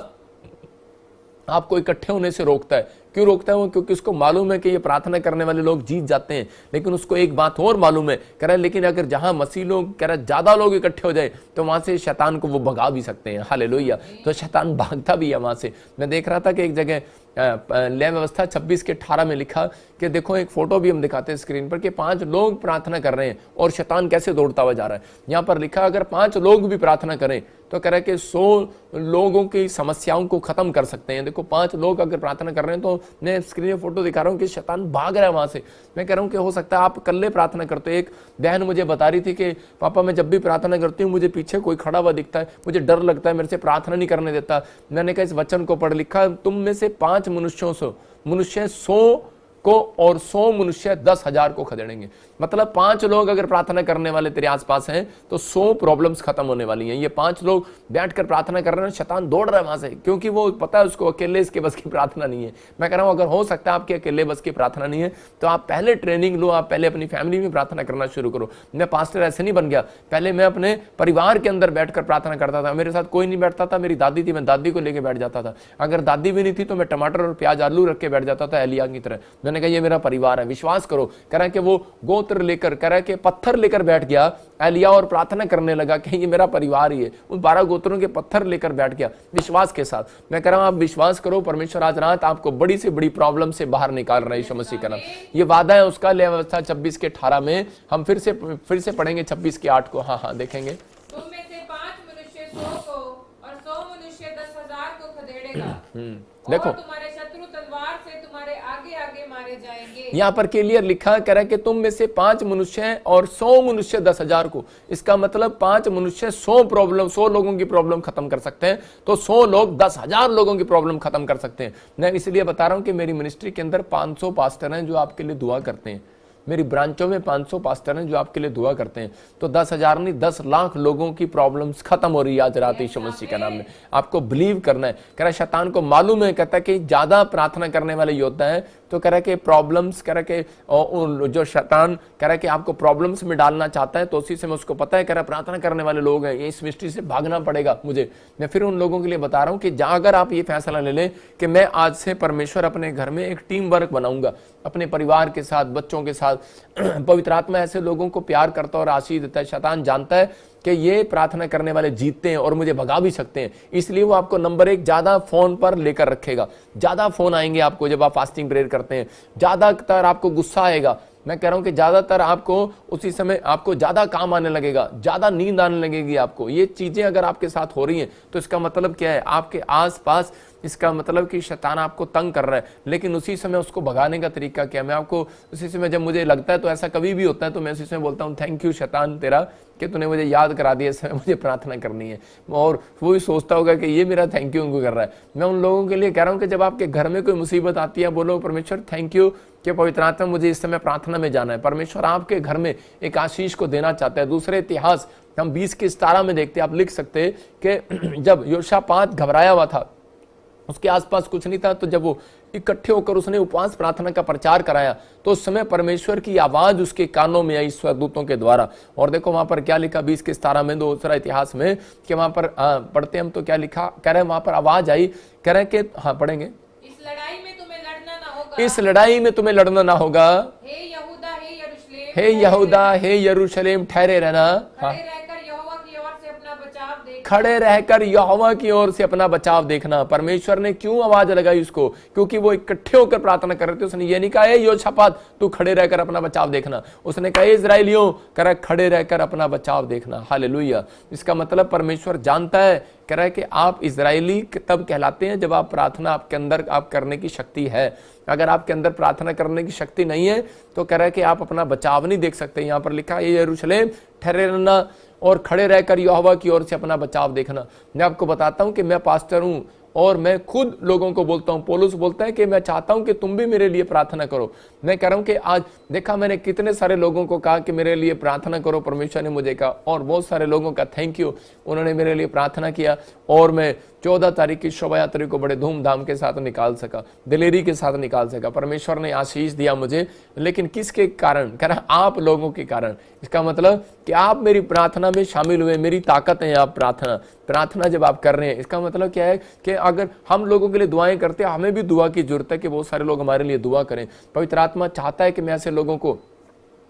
Speaker 1: आपको इकट्ठे होने से रोकता है। क्यों रोकता है वो? क्योंकि उसको मालूम है कि ये प्रार्थना करने वाले लोग जीत जाते हैं। लेकिन उसको एक बात और मालूम है, कह रहा है लेकिन अगर जहां मसीह लोग, कह रहा है ज्यादा लोग इकट्ठे हो जाए तो वहां से शैतान को वो भगा भी सकते हैं। हालेलुया। तो शैतान भागता भी है वहां से। मैं देख रहा था कि एक जगह लय व्यवस्था 26 के 18 में लिखा कि देखो, एक फोटो भी हम दिखाते हैं स्क्रीन पर कि 5 लोग प्रार्थना कर रहे हैं और शैतान कैसे दौड़ता हुआ जा रहा है। यहाँ पर लिखा अगर 5 लोग भी प्रार्थना करें तो कह रहा है कि 100 लोगों की समस्याओं को खत्म कर सकते हैं। देखो 5 लोग अगर प्रार्थना कर रहे हैं तो मैं स्क्रीन में फोटो दिखा रहा हूँ कि शैतान भाग रहा है वहां से। मैं कह रहा हूँ कि हो सकता है आप कल्ले प्रार्थना करते हो। एक बहन मुझे बता रही थी कि पापा मैं जब भी प्रार्थना करती हूँ मुझे पीछे कोई खड़ा हुआ दिखता है, मुझे डर लगता है, मेरे से प्रार्थना नहीं करने देता। मैंने कहा इस वचन को पढ़, लिखा तुम में से 5 मनुष्यों से मनुष्य 100 को और 100 मनुष्य 10,000 को खदेड़ेंगे। मतलब 5 लोग अगर प्रार्थना करने वाले तेरे आसपास हैं तो 100 प्रॉब्लम्स खत्म होने वाली हैं। ये 5 लोग बैठकर प्रार्थना कर रहे हैं, शैतान दौड़ रहा है वहां से, क्योंकि वो पता है उसको अकेले इसके बस की प्रार्थना नहीं है। मैं कह रहा हूं अगर हो सकता है आपके अकेले बस की प्रार्थना नहीं है तो आप पहले ट्रेनिंग लो, आप पहले अपनी फैमिली में प्रार्थना करना शुरू करो। मैं पास्टर ऐसे नहीं बन गया, पहले मैं अपने परिवार के अंदर बैठकर प्रार्थना करता था। मेरे साथ कोई नहीं बैठता था, मेरी दादी थी, मैं दादी को लेकर बैठ जाता था। अगर दादी भी नहीं थी तो मैं टमाटर और प्याज आलू रख के बैठ जाता था एलिया की तरह। मैंने कहा ये मेरा परिवार है। विश्वास करो, कह रहा है कि वो गोत्र लेकर, कह रहा है कि पत्थर लेकर बैठ गया एलिया और प्रार्थना करने लगा कि ये मेरा परिवार ही है। उन 12 गोत्रों के पत्थर लेकर बैठ गया विश्वास के साथ। मैं कह रहा हूं आप विश्वास करो, परमेश्वर आज रात आपको बड़ी से बड़ी प्रॉब्लम से बाहर निकाल रहा है यीशु मसीह का नाम। ये वादा है उसका। लय व्यवस्था 26 के 18 में हम फिर से पढ़ेंगे 26 के 8 को। हाँ देखेंगे।
Speaker 2: तुम में से 5 मनुष्य 100 को और 100 मनुष्य 10,000 को खदेड़ेगा।
Speaker 1: देखो
Speaker 2: तुम्हारे मारे जाएंगे।
Speaker 1: यहाँ पर क्लियर लिखा कह रहा है कि तुम में से 5 मनुष्य हैं और 100 मनुष्य 10,000 को। इसका मतलब 5 मनुष्य 100 लोगों की प्रॉब्लम खत्म कर सकते हैं, तो 100 लोग 10,000 लोगों की प्रॉब्लम खत्म कर सकते हैं। मैं इसलिए बता रहा हूं कि मेरी मिनिस्ट्री के अंदर 500 पास्टर हैं जो आपके लिए दुआ करते हैं। मेरी ब्रांचों में 500 पास्टर हैं जो आपके लिए दुआ करते हैं। तो 10,000 नहीं 10 लाख लोगों की प्रॉब्लम्स खत्म हो रही है आज रात यीशु मसीह के नाम में। आपको बिलीव करना है। कह रहा शैतान को मालूम है, कहता है कि ज्यादा प्रार्थना करने वाले योद्धा है, तो कह रहा है कि प्रॉब्लम्स, कह रहा है कि जो शैतान कह रहा है कि आपको प्रॉब्लम्स में डालना चाहता है, तो उसी से मैं उसको पता है, कह रहा प्रार्थना करने वाले लोग हैं, इस मिस्ट्री से भागना पड़ेगा मुझे। मैं फिर उन लोगों के लिए बता रहा हूं कि अगर आप ये फैसला ले लें कि मैं आज से परमेश्वर अपने घर में एक टीम वर्क बनाऊंगा, अपने परिवार के साथ, बच्चों के साथ, पवित्र आत्मा ऐसे लोगों को प्यार करता है और आशीष देता है। शैतान जानता है कि ये प्रार्थना करने वाले जीतते हैं और मुझे भगा भी सकते हैं, इसलिए वो आपको नंबर 1 ज्यादा फोन पर लेकर रखेगा। ज्यादा फोन आएंगे आपको जब आप फास्टिंग प्रेयर करते हैं, ज्यादातर आपको गुस्सा आएगा। मैं कह रहा हूं कि ज्यादातर आपको उसी समय आपको ज्यादा काम आने लगेगा, ज्यादा नींद आने लगेगी आपको। ये चीजें अगर आपके साथ हो रही हैं तो इसका मतलब क्या है, आपके आसपास, इसका मतलब कि शैतान आपको तंग कर रहा है। लेकिन उसी समय उसको भगाने का तरीका क्या है, मैं आपको उसी समय, जब मुझे लगता है, तो ऐसा कभी भी होता है, तो मैं उसी समय बोलता हूँ थैंक यू शैतान तेरा कि तूने मुझे याद करा दिया इस समय मुझे प्रार्थना करनी है। और वो भी सोचता होगा कि ये मेरा थैंक यू उनको कर रहा है। मैं उन लोगों के लिए कह रहा हूँ कि जब आपके घर में कोई मुसीबत आती है, बोलो परमेश्वर थैंक यू कि पवित्र आत्मा मुझे इस समय प्रार्थना में जाना है। परमेश्वर आपके घर में एक आशीष को देना चाहता है। दूसरे इतिहास हम 20:17 में देखते हैं, आप लिख सकते हैं कि जब योशापात घबराया हुआ था, उसके आसपास कुछ नहीं था, तो जब वो इकट्ठे होकर उसने उपवास प्रार्थना का प्रचार कराया, तो उस समय परमेश्वर की आवाज उसके कानों में आई स्वर्गदूतों के द्वारा। और देखो वहां पर क्या लिखा 20:17 में, दूसरा इतिहास में, कि वहां पर पढ़ते हम तो क्या लिखा, कह रहे हैं वहां पर आवाज आई, कह रहे हैं कि हाँ पढ़ेंगे,
Speaker 2: इस लड़ाई में तुम्हें लड़ना ना होगा,
Speaker 1: इस लड़ाई में तुम्हें लड़ना ना होगा,
Speaker 2: हे यहूदा हे यरूशलेम,
Speaker 1: हे यहूदा हे यरूशलेम ठहरे रहना, हाँ, खड़े रहकर यहोवा की ओर से अपना बचाव देखना। परमेश्वर ने क्यों आवाज लगाई उसको, क्योंकि वो इकट्ठे होकर प्रार्थना कर रहे थे। उसने ये नहीं कहा योशापात तू खड़े रहकर अपना बचाव देखना, उसने कहा इजराइलियों कर खड़े रहकर अपना बचाव देखना। हालेलुया। इसका मतलब परमेश्वर जानता है, कह रहा है कि आप इजरायली तब कहलाते हैं जब आप प्रार्थना आपके अंदर आप करने की शक्ति है। अगर आपके अंदर प्रार्थना करने की शक्ति नहीं है तो कह रहा है कि आप अपना बचाव नहीं देख सकते। यहाँ पर लिखा है यरूशलेम ठहरे रहना और खड़े रहकर यहोवा की ओर से अपना बचाव देखना। मैं आपको बताता हूं कि मैं पास्टर हूं और मैं खुद लोगों को बोलता हूं, पौलुस बोलता है कि मैं चाहता हूं कि तुम भी मेरे लिए प्रार्थना करो। मैं कह रहा हूं कि आज देखा मैंने कितने सारे लोगों को कहा कि मेरे लिए प्रार्थना करो, परमेश्वर ने मुझे कहा, और बहुत सारे लोगों का थैंक यू, उन्होंने मेरे लिए प्रार्थना किया और मैं 14 तारीख की शोभा यात्रा को बड़े धूमधाम के साथ निकाल सका, दिलेरी के साथ निकाल सका। परमेश्वर ने आशीष दिया मुझे, लेकिन किसके कारण, कह रहा आप लोगों के कारण। इसका मतलब कि आप मेरी प्रार्थना में शामिल हुए, मेरी ताकत है आप प्रार्थना जब आप कर रहे हैं। इसका मतलब क्या है कि अगर हम लोगों के लिए दुआएं करते हैं, हमें भी दुआ की जरूरत है कि बहुत सारे लोग हमारे लिए दुआ करें। पवित्र आत्मा चाहता है कि मैं ऐसे लोगों को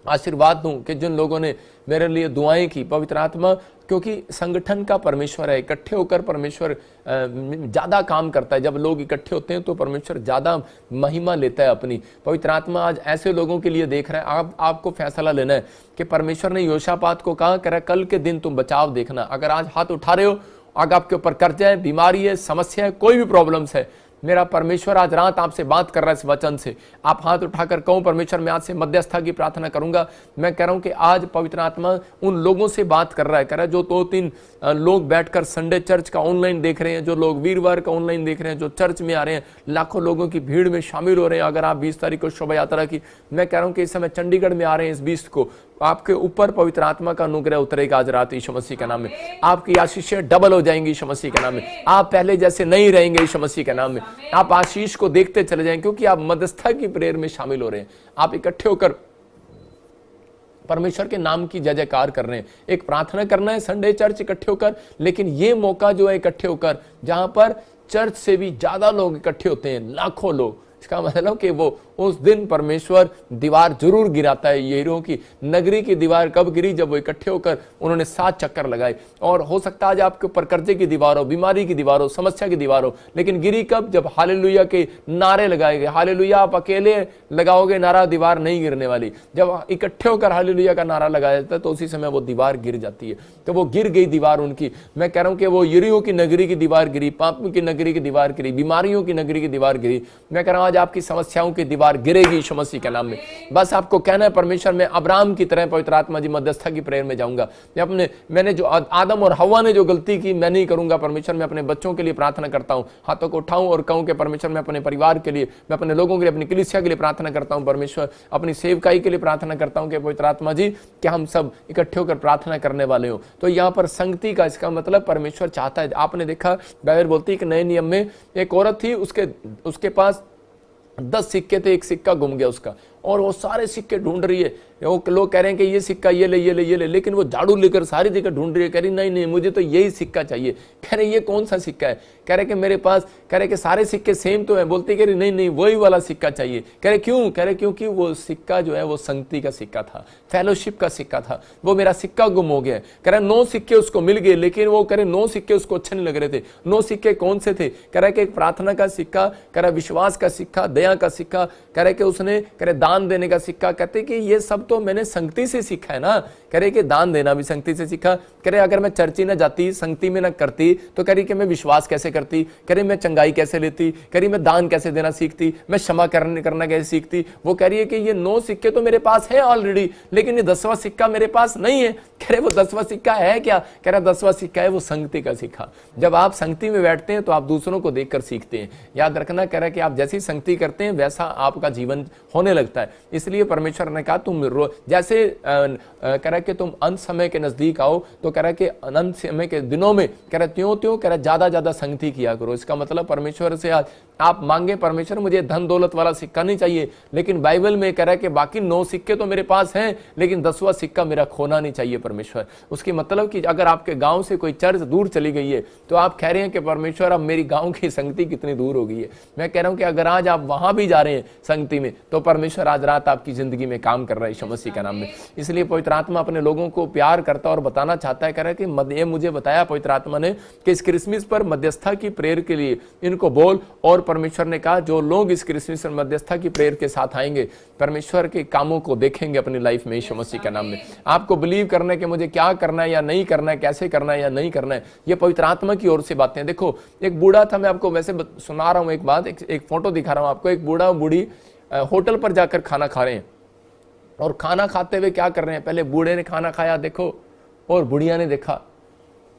Speaker 1: आशीर्वाद दूं कि जिन लोगों ने मेरे लिए दुआएं की। पवित्र आत्मा क्योंकि संगठन का परमेश्वर है, इकट्ठे होकर परमेश्वर ज्यादा काम करता है। जब लोग इकट्ठे होते हैं तो परमेश्वर ज्यादा महिमा लेता है अपनी। पवित्र आत्मा आज ऐसे लोगों के लिए देख रहा है। आपको फैसला लेना है कि परमेश्वर ने योशापात को कहा, कह रहा कल के दिन तुम बचाव देखना। अगर आज हाथ उठा रहे हो, अगर आपके ऊपर कर्जा है, बीमारी है, समस्या है, कोई भी प्रॉब्लम्स है, मेरा परमेश्वर आज रात आपसे बात कर रहा है इस वचन से। आप हाथ उठाकर कहो परमेश्वर मैं आज से मध्यस्थता की प्रार्थना करूंगा। मैं कह रहा हूं कि आज पवित्र आत्मा उन लोगों से बात कर रहा है, कह रहा है जो 2-3 लोग बैठकर संडे चर्च का ऑनलाइन देख रहे हैं, जो लोग वीरवार का ऑनलाइन देख रहे हैं, जो चर्च में आ रहे हैं, लाखों लोगों की भीड़ में शामिल हो रहे हैं। अगर आप 20 तारीख को शोभा यात्रा की, मैं कह रहा हूं कि इस समय चंडीगढ़ में आ रहे हैं, इस 20 को आपके ऊपर पवित्र आत्मा का अनुग्रह उतरेगा आज रात यीशु मसीह के नाम में। आपकी आशीषें डबल हो जाएंगी यीशु मसीह के नाम में। आप पहले जैसे नहीं रहेंगे यीशु मसीह के नाम में। आप आशीष को देखते चले जाएंगे क्योंकि आप मध्यस्थता की प्रेयर में शामिल हो रहे हैं। आप इकट्ठे होकर परमेश्वर के नाम की जय जयकार कर रहे हैं। एक प्रार्थना करना है संडे चर्च इकट्ठे होकर, लेकिन ये मौका जो है इकट्ठे होकर, जहां पर चर्च से भी ज्यादा लोग इकट्ठे होते हैं, लाखों लोग। इसका मतलब कि वो उस दिन परमेश्वर दीवार जरूर गिराता है। यरीहो की नगरी की दीवार कब गिरी? जब वो इकट्ठे होकर उन्होंने 7 चक्कर लगाए। और हो सकता है आज आपके ऊपर कर्जे की दीवार हो, बीमारी की दीवार हो, समस्या की दीवार हो, लेकिन गिरी कब? जब हालेलुया के नारे लगाए गए। हालेलुया आप अकेले लगाओगे नारा, दीवार नहीं गिरने वाली। जब इकट्ठे होकर हालेलुया का नारा लगाया जाता है तो उसी समय वो दीवार गिर जाती है। तो वो गिर गई दीवार उनकी। मैं कह रहा हूं कि वो यरीहो की नगरी की दीवार गिरी, पाप की नगरी की दीवार गिरी, बीमारियों की नगरी की दीवार गिरी। मैं कह रहा हूं आज आपकी समस्याओं की दीवार गिरेगी यीशु मसीह के नाम में। बस आपको कहना है परमेश्वर, मैं अब्राहम की तरह पवित्र आत्मा जी मध्यस्थता की प्रेयर में जाऊंगा। मैंने जो आदम और हवा ने जो गलती की मैं नहीं करूंगा परमेश्वर। मैं अपने बच्चों के लिए प्रार्थना करता हूं, हाथों को उठाऊं और कहूं कि परमेश्वर मैं अपने परिवार के लिए, मैं अपने लोगों के लिए, अपनी कलीसिया के लिए प्रार्थना करता हूं परमेश्वर। अपनी सेवकाई के लिए प्रार्थना करता हूं कि पवित्र आत्मा जी कि हम सब इकट्ठे होकर प्रार्थना करने वाले हो। तो यहाँ पर संगति का इसका मतलब परमेश्वर चाहता है। आपने देखा बाइबल बोलती है कि नए नियम में एक औरत थी, उसके पास 10 सिक्के थे, एक सिक्का गुम गया उसका, और वो सारे सिक्के ढूंढ रही है। वो लोग कह रहे हैं कि ये सिक्का ये ले ये ले ये ले, लेकिन वो झाड़ू लेकर सारी जगह ढूंढ रही है। कह रही नहीं नहीं मुझे तो यही सिक्का चाहिए। कह रहे ये कौन सा सिक्का है? कह रहे कि मेरे पास, कह रहे कि सारे सिक्के सेम तो हैं। बोलती कह रही नहीं नहीं वही वाला सिक्का चाहिए। कह रहे क्यों? कह रहे क्योंकि वो सिक्का जो है वो संगति का सिक्का था, फेलोशिप का सिक्का था। वो मेरा सिक्का गुम हो गया। कह रहे 9 सिक्के उसको मिल गए, लेकिन वो कह रहे 9 सिक्के उसको अच्छे नहीं लग रहे थे। 9 सिक्के कौन से थे? कह रहे कि एक प्रार्थना का सिक्का, कह रहे विश्वास का सिक्का, दया का सिक्का, कह रहे कि उसने कह रहे दान देने का सिक्का। कहते कि ये सब तो मैंने संगति से सीखा है ना। कह रहे कि दान देना भी संगति से सीखा। कह रहे अगर मैं चर्ची ना जाती, संगति में ना करती, तो कह रही कि मैं विश्वास कैसे करती, कह रही मैं चंगाई कैसे लेती, कह रही मैं दान कैसे देना सीखती, मैं क्षमा करना कैसे सीखती। वो कह रही है कि ये 9 सिक्के तो मेरे पास है ऑलरेडी, लेकिन ये 10वां सिक्का मेरे पास नहीं है। कह रहे वो 10वां सिक्का है क्या? कह रहा 10वां सिक्का है वो संगति का सिक्का। जब आप संगति में बैठते हैं तो आप दूसरों को देखकर सीखते हैं। याद रखना, कह रहा है कि आप जैसी संगति करते हैं वैसा आपका जीवन होने लगता है। इसलिए परमेश्वर ने कहा तुम जैसे कह रहा कि तुम अंत समय के नजदीक आओ, तो कह रहा कि अंत समय के दिनों में कह रहा त्यों त्यों कह रहा ज्यादा ज्यादा संगति किया करो। इसका मतलब परमेश्वर से आज आप मांगे परमेश्वर मुझे धन दौलत वाला सिक्का नहीं चाहिए, लेकिन बाइबल में कह रहा है कि बाकी 9 सिक्के तो मेरे पास हैं, लेकिन 10वां सिक्का मेरा खोना नहीं चाहिए परमेश्वर। उसकी मतलब कि अगर आपके गांव से कोई चर्च दूर चली गई है तो आप कह रहे हैं कि परमेश्वर अब मेरी गांव की संगति कितनी दूर हो गई है। मैं कह रहा हूं कि अगर आज आप वहां भी जा रहे हैं संगति में, तो परमेश्वर आज रात आपकी जिंदगी में काम कर रहा है यीशु मसीह के नाम में। इसलिए पवित्र आत्मा अपने लोगों को प्यार करता और बताना चाहता है। कह रहा है कि ये मुझे बताया पवित्र आत्मा ने कि इस क्रिसमस पर मध्यस्थता की प्रेयर के लिए इनको बोल। और परमेश्वर ने कहा जो लोग इस क्रिसमस पर मध्यस्थता की प्रेयर के साथ आएंगे परमेश्वर के कामों को देखेंगे अपनी लाइफ में यीशु मसीह के नाम में। आपको बिलीव करना है कि मुझे क्या करना है या नहीं करना है, कैसे करना है या नहीं करना है, ये पवित्र आत्मा की ओर से बातें। देखो एक बूढ़ा था, मैं आपको वैसे सुना रहा हूं एक बात, एक फोटो दिखा रहा हूं आपको। एक बूढ़ा बूढ़ी होटल पर जाकर खाना खा रहे हैं, और खाना खाते हुए क्या कर रहे हैं, पहले बूढ़े ने खाना खाया देखो, और बुढ़िया ने देखा,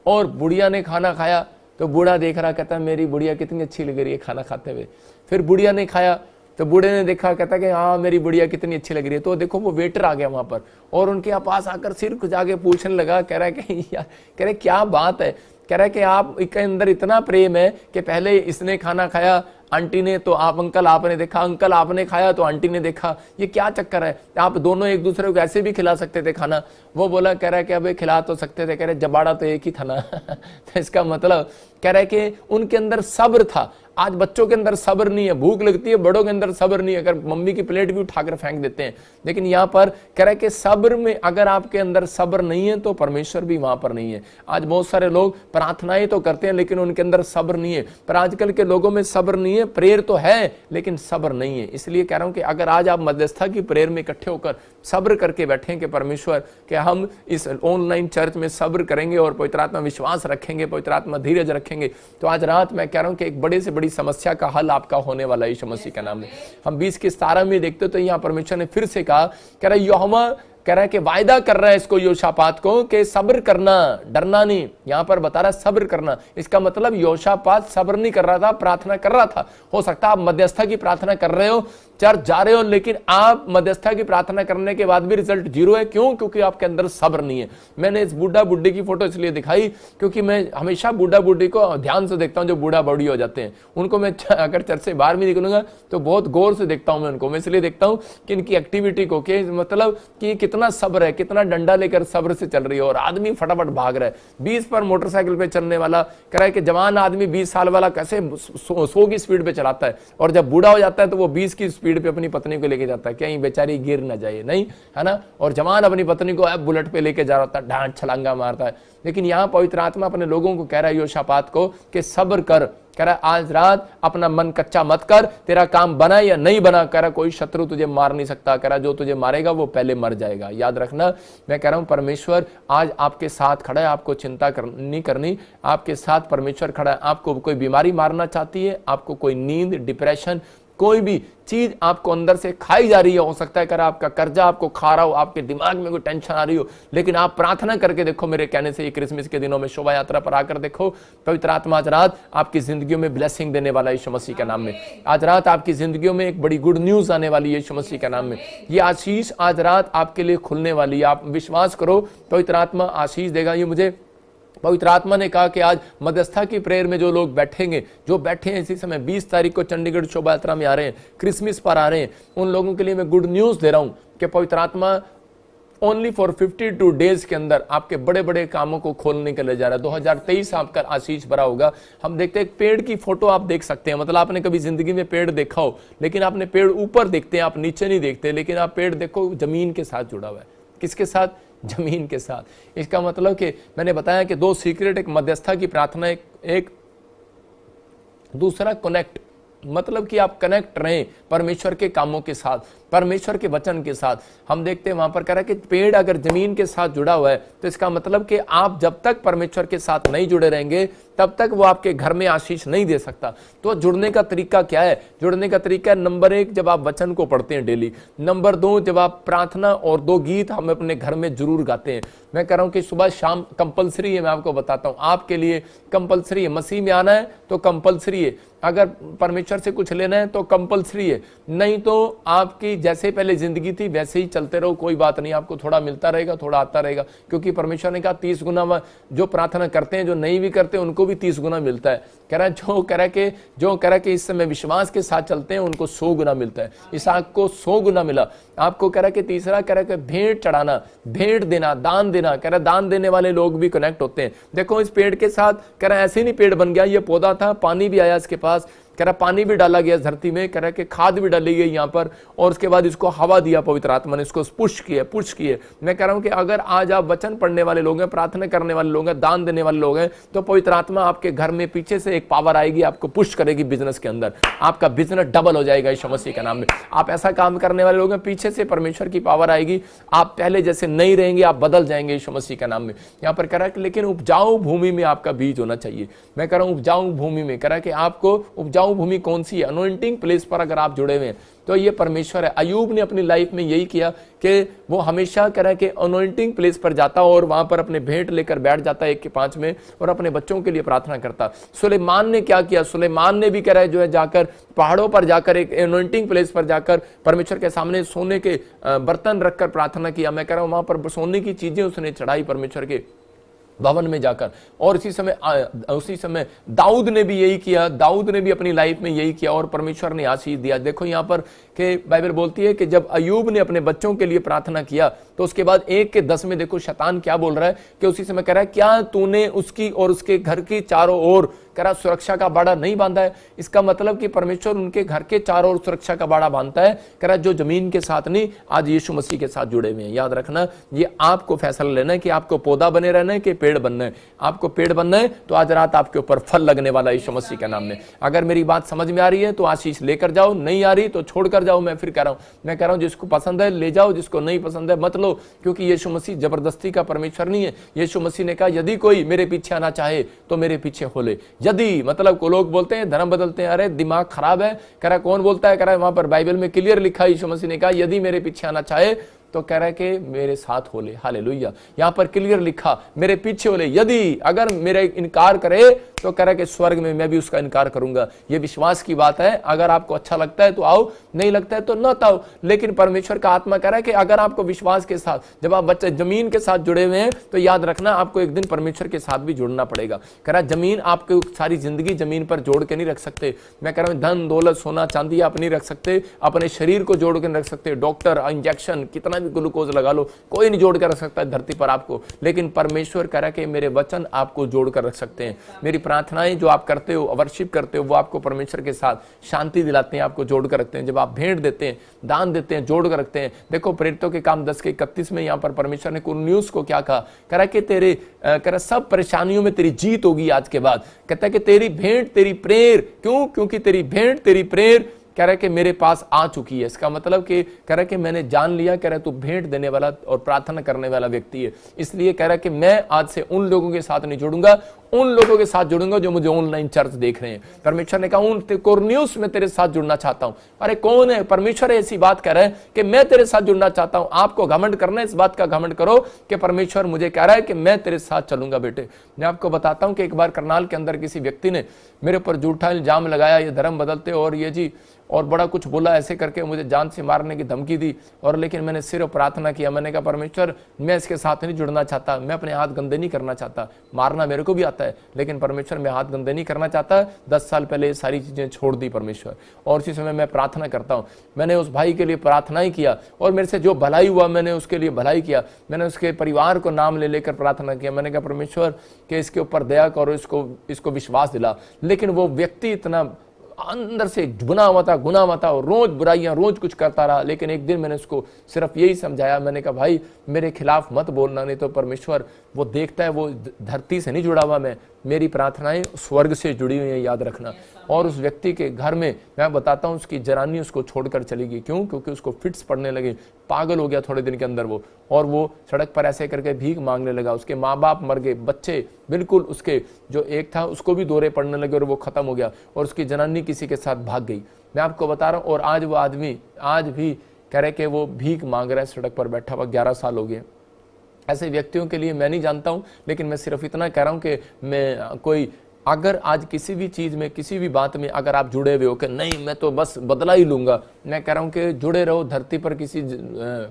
Speaker 1: और बुढ़िया ने खाना खाया तो बूढ़ा देख रहा, कहता है मेरी बुढ़िया कितनी अच्छी लग रही है खाना खाते हुए। फिर बुढ़िया ने खाया तो बूढ़े ने देखा, कहता कि हाँ मेरी बुढ़िया कितनी अच्छी लग रही है। तो देखो वो वेटर आ गया वहां पर, और उनके पास आकर सिर खुजा के पूछने लगा, कह रहा है कि यार, कह रहे क्या बात है, कह रहा है कि आप के अंदर इतना प्रेम है कि पहले इसने खाना खाया आंटी ने तो आप अंकल आपने देखा, अंकल आपने खाया तो आंटी ने देखा, ये क्या चक्कर है, आप दोनों एक दूसरे को ऐसे भी खिला सकते थे खाना। वो बोला, कह रहा है कि अबे खिला तो सकते थे, कह रहे जबाड़ा तो एक ही था ना। तो इसका मतलब कह रहा है कि उनके अंदर सब्र था। आज बच्चों के अंदर सब्र नहीं है, भूख लगती है, बड़ों के अंदर सब्र नहीं है, अगर मम्मी की प्लेट भी उठाकर फेंक देते हैं। लेकिन यहाँ पर कह रहा है कि सब्र में अगर आपके अंदर सब्र नहीं है तो परमेश्वर भी वहां पर नहीं है। आज बहुत सारे लोग प्रार्थनाएं तो करते हैं लेकिन उनके अंदर सब्र नहीं है। पर आजकल के लोगों में सब्र नहीं है, प्रेयर तो है लेकिन सब्र नहीं है। इसलिए कह रहा हूं कि अगर आज आप मध्यस्थता की प्रेयर में इकट्ठे होकर सब्र करके बैठें कि परमेश्वर कि हम इस ऑनलाइन चर्च में सब्र करेंगे और पवित्र आत्मा विश्वास रखेंगे, पवित्र आत्मा धीरज रखेंगे, तो आज रात मैं कह रहा हूं कि एक बड़े से बड़ी समस्या का हल आपका होने वाला है यीशु मसीह के नाम में। हम 20:17 में देखते तो यहाँ परमेश्वर ने फिर से कहा, कह रहा यहोवा कह रहा है कि वायदा कर रहा है इसको योशापात को कि सब्र करना, डरना नहीं। यहां पर बता रहा है सब्र करना। इसका मतलब योशापात सब्र नहीं कर रहा था, प्रार्थना कर रहा था। हो सकता है आप मध्यस्थता की प्रार्थना कर रहे हो, चर्च जा रहे हो, लेकिन आप मध्यस्थता की प्रार्थना करने के बाद भी रिजल्ट 0 है। क्यों? क्योंकि आपके अंदर सब्र नहीं है। मैंने इस बूढ़ा बुढ़ी की फोटो इसलिए दिखाई क्योंकि मैं हमेशा बूढ़ा बुढ़ी को ध्यान से देखता हूं जो बूढ़ा बूढ़ी हो जाते हैं। उनको मैं अगर चर्च से बाहर भी निकलूंगा तो बहुत गौर से देखता हूं मैं उनको। मैं इसलिए देखता हूं कि इनकी एक्टिविटी को, कि मतलब कि कितना सब्र है, कितना डंडा लेकर सब्र से चल रही है। और आदमी फटाफट भाग रहा है। 20 पर मोटरसाइकिल पे चलने वाला कह रहा है कि जवान आदमी 20 साल वाला कैसे 100 की स्पीड पे चलाता है, और जब बूढ़ा हो जाता है तो वो 20 की स्पीड पे अपनी पत्नी को लेके जाता है, कहीं बेचारी गिर ना जाए, नहीं है ना। और जवान अपनी पत्नी को बुलेट पे लेके जा रहा था, ढांड छलांगा मारता है। लेकिन यहाँ पवित्र आत्मा अपने लोगों को कह रहा है योशापात को कि सब्र कर। कह रहा आज रात अपना मन कच्चा मत कर, तेरा काम बना या नहीं बना। कह रहा कोई शत्रु तुझे मार नहीं सकता। कह रहा जो तुझे मारेगा वो पहले मर जाएगा। याद रखना, मैं कह रहा हूं परमेश्वर आज आपके साथ खड़ा है। आपको चिंता नहीं करनी, आपके साथ परमेश्वर खड़ा है। आपको कोई बीमारी मारना चाहती है, आपको कोई नींद, डिप्रेशन, कोई भी चीज आपको अंदर से खाई जा रही है, हो सकता है कर आपका कर्जा आपको खा रहा हो, आपके दिमाग में कोई टेंशन आ रही हो, लेकिन आप प्रार्थना करके देखो मेरे कहने से, ये क्रिसमस के दिनों में शोभा यात्रा पर आकर देखो, पवित्र आत्मा आज रात आपकी जिंदगियों में ब्लेसिंग देने वाला है यीशु मसीह के नाम में। आज रात आपकी जिंदगियों में एक बड़ी गुड न्यूज आने वाली है यीशु मसीह के नाम में। ये आशीष आज रात आपके लिए खुलने वाली है। आप विश्वास करो, पवित्र आत्मा आशीष देगा। ये मुझे पवित्र आत्मा ने कहा कि आज मध्यस्था की प्रेयर में जो लोग बैठेंगे, जो बैठे हैं इसी समय 20 तारीख को चंडीगढ़ शोभा यात्रा में आ रहे हैं, क्रिसमस पर आ रहे हैं, उन लोगों के लिए मैं गुड न्यूज दे रहा हूं कि पवित्र आत्मा ओनली फॉर 52 डेज के अंदर आपके बड़े बड़े कामों को खोलने के लिए जा रहा है। 2023 आपका आशीष भरा होगा। हम देखते हैं एक पेड़ की फोटो आप देख सकते हैं, मतलब आपने कभी जिंदगी में पेड़ देखा हो, लेकिन आपने पेड़ ऊपर देखते हैं, आप नीचे नहीं देखते, लेकिन आप पेड़ देखो जमीन के साथ जुड़ा हुआ है। किसके साथ? जमीन के साथ। इसका मतलब कि मैंने बताया कि 2 सीक्रेट, एक मध्यस्था की प्रार्थना, एक दूसरा कनेक्ट, मतलब कि आप कनेक्ट रहें परमेश्वर के कामों के साथ, परमेश्वर के वचन के साथ। हम देखते हैं वहां पर कह रहा है कि पेड़ अगर जमीन के साथ जुड़ा हुआ है तो इसका मतलब कि आप जब तक परमेश्वर के साथ नहीं जुड़े रहेंगे तब तक वो आपके घर में आशीष नहीं दे सकता। तो जुड़ने का तरीका क्या है? जुड़ने का तरीका नंबर 1, जब आप वचन को पढ़ते हैं डेली। नंबर 2, जब आप प्रार्थना और 2 गीत हम अपने घर में जरूर गाते हैं। मैं कह रहा हूं कि सुबह शाम कंपलसरी है, मैं आपको बताता हूं, आपके लिए कंपलसरी है। मसीह में आना है तो कंपलसरी है, अगर परमेश्वर से कुछ लेना है तो कंपलसरी है, नहीं तो आपकी जैसे पहले जिंदगी थी वैसे ही चलते रहो, कोई बात नहीं, आपको थोड़ा मिलता रहेगा, थोड़ा आता रहेगा, क्योंकि परमेश्वर ने कहा 30 गुना जो प्रार्थना करते हैं, जो नहीं भी करते उनको भी 30 गुना मिलता है। कह रहा है जो कह रहा कि इस समय विश्वास के साथ चलते हैं उनको 100 गुना मिलता है। इसहाक को 100 गुना मिला। आपको कह रहा कि तीसरा कह रहा कि भेंट चढ़ाना, भेंट देना, दान देना। कह रहा दान देने वाले लोग भी कनेक्ट होते हैं। देखो इस पेड़ के साथ, कह रहा ऐसे नहीं पेड़ बन गया, ये पौधा था, पानी भी आया इसके पास, कह रहा पानी भी डाला गया धरती में, कह रहा कि खाद भी डाली गई यहाँ पर, और उसके बाद इसको हवा दिया पवित्र आत्मा ने, इसको पुश किए। मैं कह रहा हूँ कि अगर आज आप वचन पढ़ने वाले लोग हैं, प्रार्थना करने वाले लोग हैं, दान देने वाले लोग हैं, तो पवित्र आत्मा आपके घर में पीछे से एक पावर आएगी, आपको पुश करेगी बिजनेस के अंदर, आपका बिजनेस डबल हो जाएगा यीशु मसीह के नाम में। आप ऐसा काम करने वाले लोग हैं, पीछे से परमेश्वर की पावर आएगी, आप पहले जैसे नहीं रहेंगे, आप बदल जाएंगे यीशु मसीह के नाम में। यहाँ पर कह रहा है कि लेकिन उपजाऊ भूमि में आपका बीज होना चाहिए। मैं कह रहा हूँ उपजाऊ भूमि में, कह रहा है कि आपको उपजाऊ भूमि कौन सी है? अनॉइंटिंग प्लेस पर अगर आप जुड़े हुए हैं तो ये परमेश्वर है। अयूब ने अपनी लाइफ में यही किया कि वो हमेशा कह रहा है कि अनॉइंटिंग प्लेस पर जाता और वहां पर अपने भेंट लेकर बैठ जाता 1 के 5 में और अपने बच्चों के लिए प्रार्थना करता। सुलेमान ने क्या किया? सुलेमान ने भी कह रहा है जो है जाकर पहाड़ों पर जाकर एक अनॉइंटिंग प्लेस पर जाकर परमेश्वर के सामने सोने के बर्तन रखकर प्रार्थना किया। मैं कह रहा हूं वहां पर सोने की चीजें उसने चढ़ाई परमेश्वर के भवन में जाकर। और उसी समय दाऊद ने भी यही किया, दाऊद ने भी अपनी लाइफ में यही किया और परमेश्वर ने आशीष दिया। देखो यहाँ पर कि बाइबल बोलती है कि जब अयूब ने अपने बच्चों के लिए प्रार्थना किया तो उसके बाद 1 के 10 में देखो शैतान क्या बोल रहा है कि उसी समय कह रहा है क्या तूने उसकी और उसके घर की चारों ओर कह रहा सुरक्षा का बाड़ा नहीं बांधा है? इसका मतलब कि परमेश्वर उनके घर के चारों ओर सुरक्षा का बाड़ा बांधता है। कह रहा जो जमीन के साथ नहीं, आज यीशु मसीह के साथ जुड़े हुए हैं। याद रखना, ये आपको फैसला लेना है कि आपको पौधा बने रहना है कि पेड़ बनना है। आपको पेड़ बनना है तो आज रात आपके ऊपर फल लगने वाला है यीशु मसीह के नाम में। अगर मेरी बात समझ में आ रही है तो आशीष लेकर जाओ, नहीं आ रही तो छोड़कर जाओ। मैं फिर कह रहा हूं जिसको पसंद है ले जाओ, जिसको नहीं पसंद है मत लो, क्योंकि यीशु मसीह जबरदस्ती का परमेश्वर नहीं है। यीशु मसीह ने कहा यदि कोई मेरे पीछे आना चाहे तो मेरे पीछे हो ले। यदि मतलब को लोग बोलते हैं धर्म बदलते हैं, अरे दिमाग खराब है। कह रहा कौन बोलता है? कह रहा है वहां पर बाइबल में क्लियर लिखा है, यीशु मसीह ने कहा यदि मेरे पीछे आना चाहे तो कह रहा है कि मेरे साथ हो ले। हालेलुया। यहां पर क्लियर लिखा मेरे पीछे हो ले। यदि अगर मेरे इनकार करे तो कह रहा है कि स्वर्ग में मैं भी उसका इनकार करूंगा। ये विश्वास की बात है। अगर आपको अच्छा लगता है तो आओ, नहीं लगता है तो न आओ। लेकिन परमेश्वर का आत्मा कह रहा है कि अगर आपको विश्वास के साथ, जब आप बच्चे जमीन के साथ जुड़े हुए हैं तो याद रखना आपको एक दिन परमेश्वर के साथ भी जुड़ना पड़ेगा। कह रहा जमीन, आपको सारी जिंदगी जमीन पर जोड़ के नहीं रख सकते। मैं कह रहा हूं धन दौलत सोना चांदी आप नहीं रख सकते, अपने शरीर को जोड़ के नहीं रख सकते। डॉक्टर इंजेक्शन कितना भी ग्लूकोज लगा लो, कोई नहीं जोड़ कर रख सकता है धरती पर आपको। लेकिन परमेश्वर कह रहा है कि मेरे वचन आपको जोड़ कर रख सकते हैं। मेरी प्रार्थनाएं जो आप करते हो, वर्शिप करते हो, वो आपको परमेश्वर के साथ शांति दिलाते हैं, आपको जोड़ कर रखते हैं। जब आप भेंट देते हैं, दान देते हैं, जोड़ कर रखते हैं। देखो प्रेरितों के काम 10 के 31 में यहाँ पर परमेश्वर ने कुरनेलियुस को क्या कहा? कह रहा कि तेरे कह रहा सब परेशानियों में तेरी जीत होगी आज के बाद। कहता है कि तेरी भेंट तेरी प्रेयर, क्यों? क्योंकि तेरी भेंट तेरी प्रेयर कह रहा है कि मेरे पास आ चुकी है। इसका मतलब कि कह रहा है कि मैंने जान लिया, कह रहा है तू भेंट देने वाला और प्रार्थना करने वाला व्यक्ति है। इसलिए कह रहा है कि मैं आज से उन लोगों के साथ नहीं जुड़ूंगा, उन लोगों के साथ जुड़ूंगा जो मुझे ऑनलाइन चर्च देख रहे हैं। परमेश्वर ने कहा उन कोर्निलियस में तेरे साथ जुड़ना चाहता हूं। अरे कौन है? परमेश्वर ऐसी बात कह रहा है कि मैं तेरे साथ जुड़ना चाहता हूं। आपको घमंड करना है, इस बात का घमंड करो कि परमेश्वर मुझे कह रहा है कि मैं तेरे साथ चलूंगा। बेटे मैं आपको बताता हूं कि एक बार करनाल के अंदर किसी व्यक्ति ने मेरे ऊपर झूठा इल्जाम लगाया, ये धर्म बदलते और ये जी और बड़ा कुछ बोला, ऐसे करके मुझे जान से मारने की धमकी दी। और लेकिन मैंने सिर्फ प्रार्थना किया, मैंने कहा परमेश्वर मैं इसके साथ नहीं जुड़ना चाहता, मैं अपने हाथ गंदे नहीं करना चाहता। मारना मेरे को भी आता है लेकिन परमेश्वर मैं हाथ गंदे नहीं करना चाहता। 10 साल पहले ये सारी चीजें छोड़ दी परमेश्वर, और इसी समय मैं प्रार्थना करता हूँ। मैंने उस भाई के लिए प्रार्थना ही किया और मेरे से जो भलाई हुआ मैंने उसके लिए भलाई किया। मैंने उसके परिवार को नाम ले लेकर प्रार्थना किया। मैंने कहा परमेश्वर के इसके ऊपर दया करो, इसको विश्वास दिला। लेकिन वो व्यक्ति इतना अंदर से गुना हुआ था और रोज बुराइयां, रोज कुछ करता रहा। लेकिन एक दिन मैंने उसको सिर्फ यही समझाया, मैंने कहा भाई मेरे खिलाफ मत बोलना, नहीं तो परमेश्वर वो देखता है, वो धरती से नहीं जुड़ा हुआ मैं, मेरी प्रार्थनाएं स्वर्ग से जुड़ी हुई हैं, याद रखना। और उस व्यक्ति के घर में मैं बताता हूँ उसकी जनानी उसको छोड़कर चली गई। क्यों? क्योंकि उसको फिट्स पड़ने लगे, पागल हो गया थोड़े दिन के अंदर वो, और वो सड़क पर ऐसे करके भीख मांगने लगा। उसके माँ बाप मर गए, बच्चे बिल्कुल उसके जो एक था उसको भी दौरे पड़ने लगे और वो खत्म हो गया, और उसकी जनानी किसी के साथ भाग गई। मैं आपको बता रहा हूँ, और आज वो आदमी आज भी कह रहे कि वो भीख मांग रहा है, सड़क पर बैठा हुआ, 11 साल हो गए। ऐसे व्यक्तियों के लिए मैं नहीं जानता हूं, लेकिन मैं सिर्फ इतना कह रहा हूं कि मैं कोई अगर आज किसी भी चीज में, किसी भी बात में अगर आप जुड़े हुए हो कि नहीं मैं तो बस बदला ही लूंगा, मैं कह रहा हूं कि जुड़े रहो। धरती पर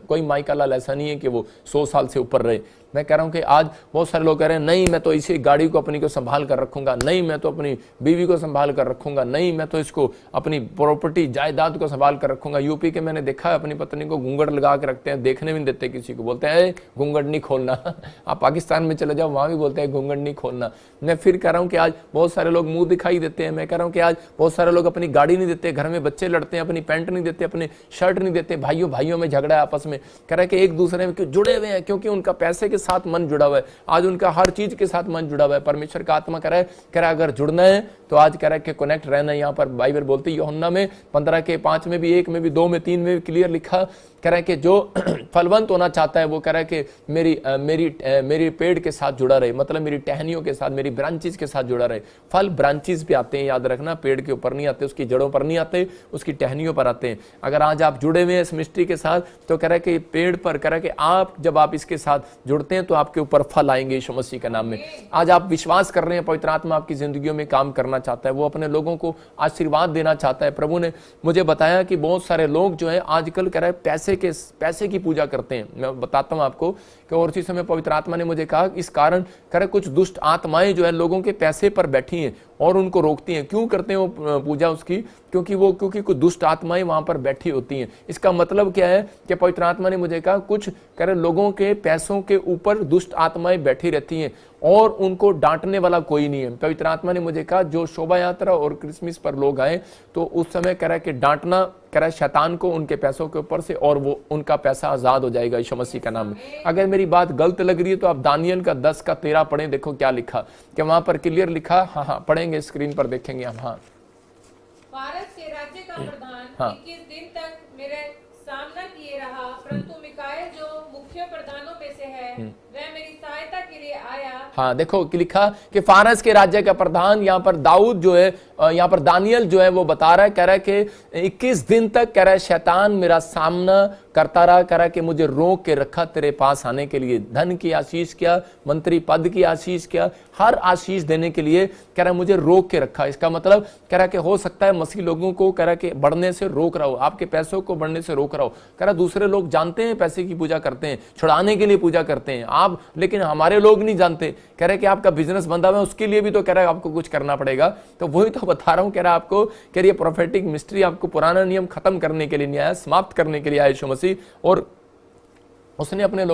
Speaker 1: कोई माइका लाल ऐसा नहीं है कि वो 100 साल से ऊपर रहे। मैं कह रहा हूं कि आज बहुत सारे लोग कह रहे हैं नहीं मैं तो इसी गाड़ी को अपनी को संभाल कर रखूंगा, नहीं मैं तो अपनी बीवी को संभाल कर रखूंगा, नहीं मैं तो इसको अपनी प्रॉपर्टी जायदाद को संभाल कर रखूंगा। यूपी के मैंने देखा है अपनी पत्नी को घूंघट लगा के रखते हैं, देखने भी नहीं देते किसी को, बोलते हैं घूंघट नहीं खोलना। आप पाकिस्तान में चले जाओ वहां भी बोलते हैं घूंघट नहीं खोलना। मैं फिर कह रहा हूं कि आज बहुत सारे लोग मुंह दिखाई देते हैं। मैं कह रहा हूं कि आज बहुत सारे लोग अपनी गाड़ी नहीं देते, घर में बच्चे लड़ते हैं, अपनी पैंट नहीं देते, अपने शर्ट नहीं देते, भाइयों में झगड़ा है आपस में, कह रहे कि एक दूसरे में क्यों जुड़े हुए हैं, क्योंकि उनका पैसे के साथ मन जुड़ा हुआ है, आज उनका हर चीज के साथ मन जुड़ा हुआ है। परमेश्वर का आत्मा कह रहा है अगर जुड़ना है तो आज कह रहा है कि कनेक्ट रहना है। यहाँ पर बाइबल बोलती है यूहन्ना में 15 के 5 में भी, 1 में भी, 2 में, 3 में भी क्लियर लिखा, कह रहा है कि जो फलवंत होना चाहता है वो कह रहा है कि मेरी पेड़ के साथ जुड़ा रहे, मतलब मेरी टहनियों के साथ, मेरी ब्रांचेस के साथ जुड़ा रहे। फल ब्रांचेस पे आते हैं, याद रखना, पेड़ के ऊपर नहीं आते, उसकी जड़ों पर नहीं आते, उसकी टहनियों पर आते हैं। अगर आज आप जुड़े हुए हैं इस मिस्ट्री के साथ तो कह रहा है कि पेड़ पर, कह रहा है कि आप जब आप इसके साथ जुड़ते हैं तो आपके ऊपर फल आएंगे यीशु मसीह के नाम में। आज आप विश्वास कर रहे हैं पवित्र आत्मा आपकी जिंदगियों में काम करना चाहता है, वो अपने लोगों को आशीर्वाद देना चाहता है। प्रभु ने मुझे बताया कि बहुत सारे लोग जो है आजकल कह रहा है पैसे की पूजा करते हैं। मैं बताता हूं आपको कि और इसी समय पवित्र आत्मा ने मुझे कहा इस कारण कह रहे कुछ दुष्ट आत्माएं जो है लोगों के पैसे पर बैठी हैं और उनको रोकती हैं। क्यों करते हैं वो पूजा उसकी? क्योंकि कुछ दुष्ट आत्माएं वहां पर बैठी होती हैं। इसका मतलब क्या है कि पवित्र आत्मा ने मुझे कहा कुछ कह रहे लोगों के पैसों के ऊपर दुष्ट आत्माएं बैठी रहती हैं और उनको डांटने वाला कोई नहीं है। पवित्र आत्मा ने मुझे कहा जो शोभा यात्रा और क्रिसमस पर लोग आए तो उस समय कह रहा है कि डांटना, कह रहा है शैतान को उनके पैसों के ऊपर से, और वो उनका पैसा आजाद हो जाएगा यीशु मसीह का नाम में। अगर मेरी बात गलत लग रही है तो आप दानियल का 10 का 13 पढ़ें, देखो क्या लिखा, कि वहां पर क्लियर लिखा। हाँ पढ़ेंगे, स्क्रीन पर देखेंगे हम। हाँ,
Speaker 2: फारस के राज्य का प्रधान
Speaker 1: हाँ।
Speaker 2: 21 दिन तक मेरे सामना किए रहा, परंतु मिकाएल जो मुख्य प्रधानों में से है वह मेरी सहायता के लिए आया।
Speaker 1: हाँ देखो कि लिखा कि फारस के राज्य का प्रधान, यहाँ पर दाऊद जो है, यहाँ पर दानियल जो है वो बता रहा है, कह रहा है कि 21 दिन तक कह रहा है शैतान मेरा सामना करता रहा, कह रहा है कि मुझे रोक के रखा तेरे पास आने के लिए। धन की आशीष क्या, मंत्री पद की आशीष क्या, हर आशीष देने के लिए कह रहा है मुझे रोक के रखा। इसका मतलब कह रहा है कि हो सकता है मसीह लोगों को कह रहा है कि बढ़ने से रोक रहा हो, आपके पैसों को बढ़ने से रोक रहा हो। कह रहा दूसरे लोग जानते हैं पैसे की पूजा करते हैं, छुड़ाने के लिए पूजा करते हैं आप, लेकिन हमारे लोग नहीं जानते। कह रहे कि आपका बिजनेस बंधा हुआ है, उसके लिए भी तो कह रहा है आपको कुछ करना पड़ेगा। तो वही तो बता रहा हूं, कह रहा आपको, कह रही प्रोफेटिक मिस्ट्री आपको पुराना नियम खत्म करने के लिए नहीं आया, समाप्त करने के लिए आया यीशु मसीह। और उसने अपने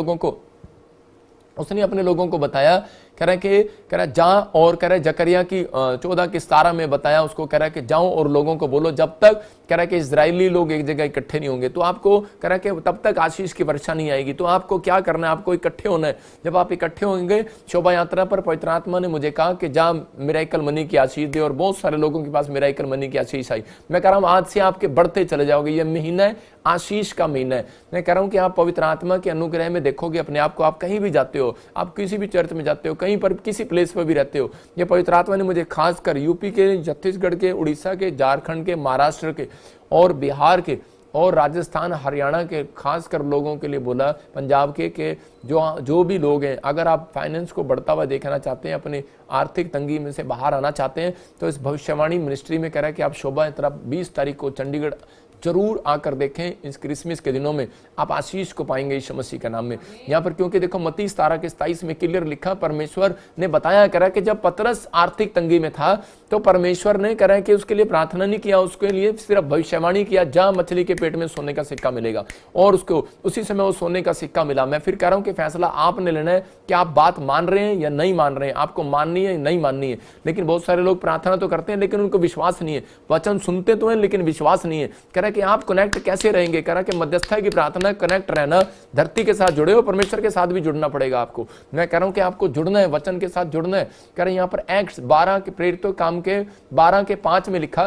Speaker 1: लोगों को बताया, कह रहा जा, और कह रहा जकरिया की 14 की 17 में बताया उसको, कह रहा कि जाओ और लोगों को बोलो जब तक कह रहा कि इजरायली लोग एक जगह इकट्ठे नहीं होंगे तो आपको कह रहा कि तब तक आशीष की वर्षा नहीं आएगी। तो आपको क्या करना है, आपको इकट्ठे होना है। जब आप इकट्ठे होंगे शोभा यात्रा पर, पवित्र आत्मा ने मुझे कहा कि जा मिरेकल मनी की आशीष दे, और बहुत सारे लोगों के पास मिरेकल मनी की आशीष आई। मैं कह रहा हूं आज से आपके बढ़ते चले जाओगे। ये महीना है आशीष का महीना है। मैं कह रहा हूं कि आप पवित्र आत्मा के अनुग्रह में देखोगे अपने आप को। आप कहीं भी जाते हो, आप किसी भी चर्च में जाते हो, कहीं पर किसी प्लेस पर भी रहते हो, ये पवित्र आत्मा ने मुझे खासकर यूपी के, छत्तीसगढ़ के, उड़ीसा के, झारखंड के, महाराष्ट्र के और बिहार के और राजस्थान, हरियाणा के खासकर लोगों के लिए बोला, पंजाब के जो भी लोग हैं, अगर आप फाइनेंस को बढ़ता हुआ देखना चाहते हैं, अपनी आर्थिक तंगी में से बाहर आना चाहते हैं, तो इस भविष्यवाणी मिनिस्ट्री में कह रहा है कि आप शोभा तरफ 20 तारीख को चंडीगढ़ जरूर आकर देखें। इस क्रिसमस के दिनों में आप आशीष को पाएंगे यीशु मसीह के नाम में। यहाँ पर क्योंकि देखो मत्ती 17:27 में क्लियर लिखा, परमेश्वर ने बताया करा कि जब पतरस आर्थिक तंगी में था तो परमेश्वर ने करा कि उसके लिए प्रार्थना नहीं किया, उसके लिए सिर्फ भविष्यवाणी किया, जहाँ मछली के पेट में सोने का सिक्का मिलेगा, और उसको उसी समय वो सोने का सिक्का मिला। मैं फिर कह रहा हूँ कि फैसला आपने लेना है कि आप बात मान रहे हैं या नहीं मान रहे हैं, आपको माननी है या नहीं माननी है। लेकिन बहुत सारे लोग प्रार्थना तो करते हैं लेकिन उनको विश्वास नहीं है, वचन सुनते तो हैं लेकिन विश्वास नहीं है। कह रहा कि आप कनेक्ट कैसे रहेंगे, कह रहा कि मध्यस्थता की प्रार्थना, कनेक्ट रहना, धरती के साथ जुड़े हो, परमेश्वर के साथ भी जुड़ना पड़ेगा आपको। मैं कह रहा हूं कि आपको जुड़ना है, वचन के साथ जुड़ना है। कह रहे यहाँ पर एक्ट्स 12 के प्रेरितों काम के 12:5 में लिखा,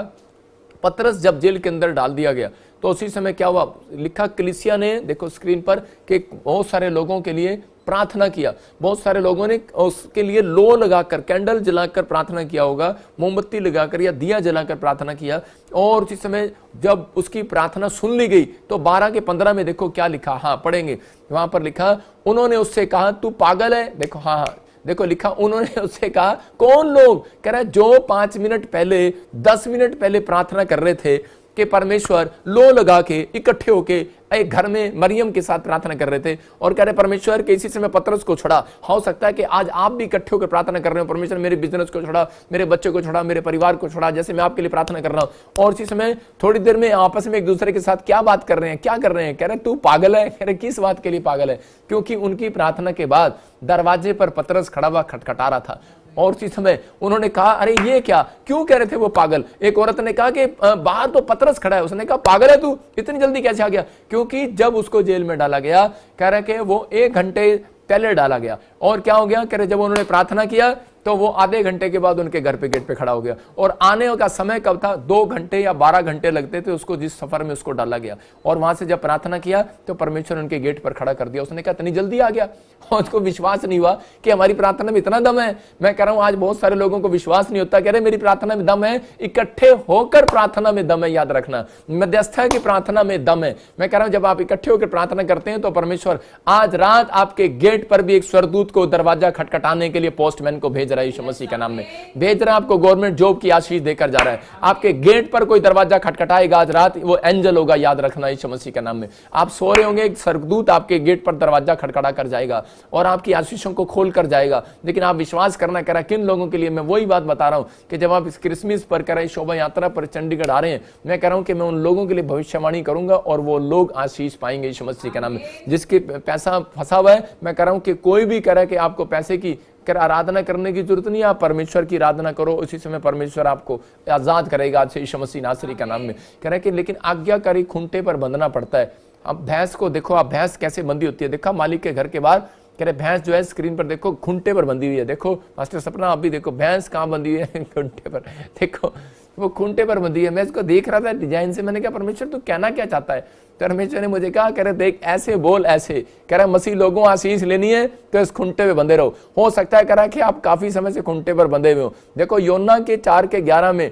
Speaker 1: पतरस जब जेल के अंदर डाल दिया गया तो उसी समय क्या हुआ, लिखा कलीसिया ने, देखो स्क्रीन पर, कि बहुत सारे लोगों के लिए प्रार्थना किया। बहुत सारे लोगों ने उसके लिए लो लगाकर, कैंडल जलाकर प्रार्थना किया होगा, मोमबत्ती लगाकर या दिया जलाकर प्रार्थना किया। और उसी समय जब उसकी प्रार्थना सुन ली गई तो 12:15 में देखो क्या लिखा, हाँ पढ़ेंगे, वहां पर लिखा, उन्होंने उससे कहा तू पागल है। देखो हाँ देखो लिखा, उन्होंने उससे कहा, कौन लोग, कह रहा है जो 5 मिनट पहले, 10 मिनट पहले प्रार्थना कर रहे थे कि परमेश्वर लो लगा के इकट्ठे होके एक घर में मरियम के साथ प्रार्थना कर रहे थे, और कह रहे परमेश्वर के इसी समय पतरस को छोड़ा। हो सकता है कि आज आप भी इकट्ठे होकर प्रार्थना कर रहे हो, परमेश्वर मेरे बिजनेस को छोड़ा, मेरे बच्चे को छोड़ा, मेरे परिवार को छोड़ा, जैसे मैं आपके लिए प्रार्थना कर रहा हूं। और इसी समय थोड़ी देर में आपस में एक दूसरे के साथ क्या बात कर रहे हैं, क्या कर रहे हैं, कह रहे तू पागल है। कह रहे किस बात के लिए पागल है, क्योंकि उनकी प्रार्थना के बाद दरवाजे पर पतरस खड़ा हुआ खटखटा रहा था। और उसी समय उन्होंने कहा, अरे ये क्या, क्यों कह रहे थे वो पागल। एक औरत ने कहा कि बाहर तो पतरस खड़ा है, उसने कहा पागल है तू, इतनी जल्दी कैसे आ गया। क्योंकि जब उसको जेल में डाला गया, कह रहे कि वो 1 घंटे पहले डाला गया, और क्या हो गया, कह रहे जब उन्होंने प्रार्थना किया तो वो आधे घंटे के बाद उनके घर पे गेट पे खड़ा हो गया। और आने का समय कब था, 2 घंटे या 12 घंटे लगते थे उसको, जिस सफर में उसको डाला गया। और वहां से जब प्रार्थना किया तो परमेश्वर उनके गेट पर खड़ा कर दिया। उसने कहा इतनी जल्दी आ गया, और उसको विश्वास नहीं हुआ कि हमारी प्रार्थना में इतना दम है। मैं कह रहा हूं आज बहुत सारे लोगों को विश्वास नहीं होता, कह रहे मेरी प्रार्थना में दम है। इकट्ठे होकर प्रार्थना में दम है, याद रखना, मध्यस्थता की प्रार्थना में दम है। मैं कह रहा हूं जब आप इकट्ठे होकर प्रार्थना करते हैं तो परमेश्वर आज रात आपके गेट पर भी एक स्वर्गदूत को दरवाजा खटखटाने के लिए पोस्टमैन को भेज रहा है, यीशु मसीह का नाम में भेज रहा है। आपको गवर्नमेंट जॉब की आशीष देकर जा रहा है। आपके गेट पर कोई दरवाजा खटखटाएगा आज रात, वो एंजल होगा, याद रखना, यीशु मसीह के नाम में। आप सो रहे होंगे, एक स्वर्गदूत आपके गेट पर दरवाजा खटखटा कर जाएगा और आपकी आशीषों को खोल कर जाएगा। लेकिन आप विश्वास करना, कह रहा किन लोगों के लिए, मैं वही बात बता रहा हूं कि जब आप इस क्रिसमस पर कह रहे शोभा यात्रा पर चंडीगढ़ आ रहे हैं, मैं कह रहा हूं कि मैं उन लोगों के लिए भविष्यवाणी करूंगा और वो लोग आशीष पाएंगे यीशु मसीह के नाम में। जिसके पैसा फंसा हुआ है, मैं कह रहा हूं कि कोई भी कह रहा है कि आपको पैसे की आराधना करने की जरूरत नहीं है, आप परमेश्वर की आराधना करो, उसी समय परमेश्वर आपको आजाद करेगा आज से यीशु मसीह नासरी का नाम में। कह रहे कि लेकिन आज्ञाकारी खूंटे पर बंधना पड़ता है। अब भैंस को देखो, आप भैंस कैसे बंधी होती है, देखा मालिक के घर के बाहर, कह रहे भैंस जो है स्क्रीन पर देखो खूंटे पर बंधी हुई है। देखो मास्टर सपना, आप भी देखो भैंस कहाँ बंधी हुई है, खूंटे पर। देखो वो खूंटे पर बंधी है। मैं इसको देख रहा था डिजाइन से, मैंने कहा परमेश्वर तू कहना क्या चाहता है। परमेश्वर ने मुझे कहा, कह रहे देख ऐसे बोल, ऐसे कह रहा मसीह लोगों आशीष लेनी है तो इस खूंटे पे बंधे रहो। हो सकता है कह रहा कि आप काफी समय से खूंटे पर बंधे हुए हो। देखो योना के 4:11 में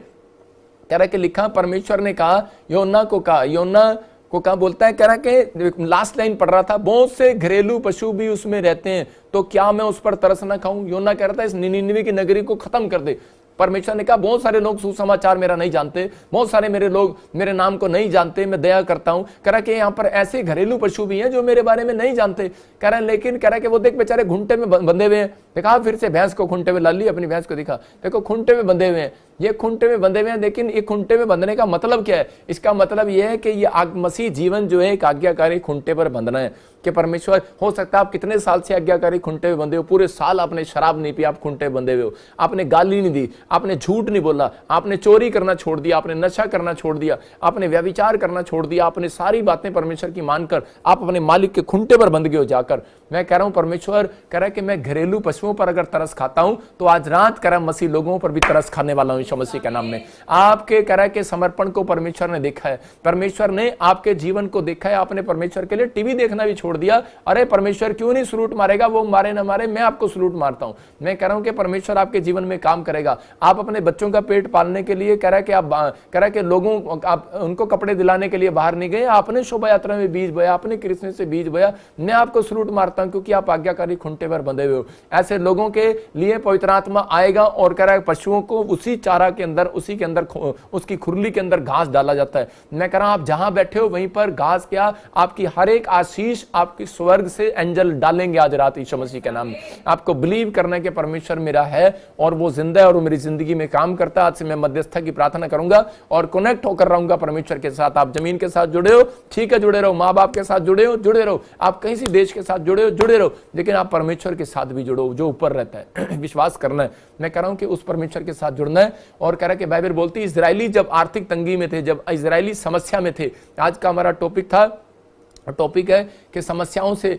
Speaker 1: कह रहा कि लिखा, परमेश्वर ने कहा योना को कहा बोलता है, कह रहा कि लास्ट लाइन पढ़ रहा था, बहुत से घरेलू पशु भी उसमें रहते हैं तो क्या मैं उस पर तरस ना खाऊं। योना कह रहा था इस निनिनवे की नगरी को खत्म कर दे। परमेश्वर ने कहा बहुत सारे लोग सुसमाचार मेरा नहीं जानते, बहुत सारे मेरे लोग मेरे नाम को नहीं जानते, मैं दया करता हूं। कह रहा कि यहाँ पर ऐसे घरेलू पशु भी हैं जो मेरे बारे में नहीं जानते। कह रहा लेकिन कह रहा कि वो देख बेचारे घुंटे में बंधे हुए हैं। देखा फिर से भैंस को खूंटे में ला ली, अपनी भैंस को दिखा, देखो खूंटे में बंधे हुए हैं, ये खूंटे में बंधे हुए हैं। लेकिन ये खूंटे में बंधने का मतलब क्या है, इसका मतलब यह है कि ये मसीह जीवन जो है एक आज्ञाकारी खूंटे पर बंधना है। कि परमेश्वर, हो सकता है आप कितने साल से आज्ञाकारी खूंटे में बंधे हो, पूरे साल आपने शराब नहीं पी, आप खूंटे बंधे हुए हो, आपने गाली नहीं दी, आपने झूठ नहीं बोला, आपने चोरी करना छोड़ दिया, आपने नशा करना छोड़ दिया, आपने व्यभिचार करना छोड़ दिया, आपने सारी बातें परमेश्वर की मानकर आप अपने मालिक के खूंटे पर बंध गए हो जाकर। मैं कह रहा हूं परमेश्वर कह रहा है कि मैं घरेलू पशुओं पर अगर तरस खाता हूं तो आज रात कह रहा मसीह लोगों पर भी तरस खाने वाला हूं यीशु मसीह के नाम में। आपके कह रहा है कि समर्पण को परमेश्वर ने देखा है, परमेश्वर ने आपके जीवन को देखा है। आपने परमेश्वर के लिए टीवी देखना भी छोड़ दिया। अरे परमेश्वर क्यों नहीं सलूट मारेगा, वो मारे ना मारे, मैं आपको सलूट मारता हूं। मैं कह रहा हूं कि परमेश्वर आपके जीवन में काम करेगा। आप अपने बच्चों का पेट पालने के लिए कह रहा है कि आप कह रहा है कि लोगों आप उनको कपड़े दिलाने के लिए बाहर नहीं गए, आपने शोभा यात्रा में बीज बोया, आपने क्रिसमस से बीज बोया। मैं आपको सलूट मारता हूं क्योंकि आप आज्ञाकारी खुंटे पर बंधे हुए हो। ऐसे लोगों के लिए पवित्र आत्मा आएगा और कह रहा है पशुओं को उसी चारा के अंदर, उसी के अंदर, उसकी खुरली के अंदर घास डाला जाता है। मैं कह रहा हूं आप जहां बैठे हो वहीं पर घास क्या, आपकी हर एक आशीष आपकी स्वर्ग से एंजल डालेंगे आज रात यीशु मसीह के नाम में। आपको बिलीव करना कि परमेश्वर मेरा है और वो जिंदा है और मेरी जिंदगी में काम करता है। आज से मैं मध्यस्थता की प्रार्थना करूंगा और कनेक्ट होकर रहूंगा परमेश्वर के साथ। आप जमीन के साथ जुड़े हो, ठीक है, जुड़े रहो। माँ बाप के साथ जुड़े हो, जुड़े रहो। आप कहीं सी देश के साथ जुड़े हो, जुड़े रहो, लेकिन आप परमेश्वर के साथ भी जुड़ो जो ऊपर रहता है। विश्वास करना है। मैं कह रहा हूं कि उस परमेश्वर के साथ जुड़ना है। और कह रहा है कि बाइबल बोलती है इजरायली जब आर्थिक तंगी में थे, जब इजरायली समस्या में थे। आज का हमारा टॉपिक है कि समस्याओं से,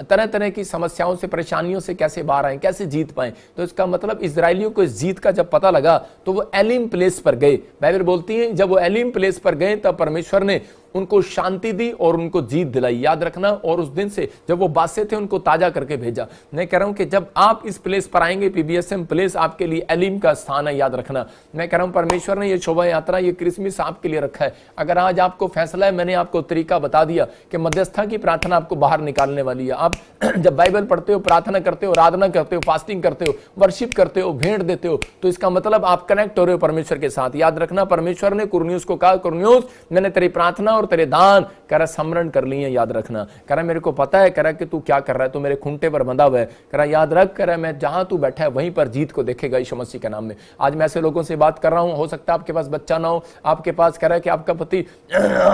Speaker 1: तरह तरह की समस्याओं से, परेशानियों से कैसे बाहर आए, कैसे जीत पाए। तो इसका मतलब इजरायलियों को इस जीत का जब पता लगा तो वो एलिम प्लेस पर गए। बाइबल बोलती है जब वो एलिम प्लेस पर गए तब परमेश्वर ने उनको शांति दी और उनको जीत दिलाई। याद रखना। और उस दिन से जब वो बासे थे उनको ताजा करके भेजा। मैं कह रहा हूं कि जब आप इस प्लेस पर आएंगे, पीबीएसएम प्लेस आपके लिए एलिम का स्थान है। याद रखना। मैं कह रहा हूं परमेश्वर ने ये शोभा यात्रा, ये क्रिसमस आपके लिए रखा है। अगर आज आपको फैसला है, मैंने आपको तरीका बता दिया कि मध्यस्थता की प्रार्थना आपको बाहर निकालने वाली है। आप जब बाइबल पढ़ते हो, प्रार्थना करते हो, आराधना करते हो, फास्टिंग करते हो, वर्शिप करते हो, भेंट देते हो, तो इसका मतलब आप कनेक्ट हो रहे हो परमेश्वर के साथ। याद रखना परमेश्वर ने कुरनियुस को कहा, कुरनियुस मैंने तेरी प्रार्थना और तेरे दान कह रहा स्मरण कर लिए। याद रखना। कह रहा मेरे को पता है, कह रहा कि तू क्या कर रहा है, तू मेरे खूंटे पर बंधा हुआ है। कह रहा याद रख, कह रहा मैं जहां तू बैठा है वहीं पर जीत को देखेगा यीशु मसीह के नाम में। आज मैं ऐसे लोगों से बात कर रहा हूं, हो सकता है आपके पास बच्चा ना हो, आपके पास कह रहा है कि आपका पति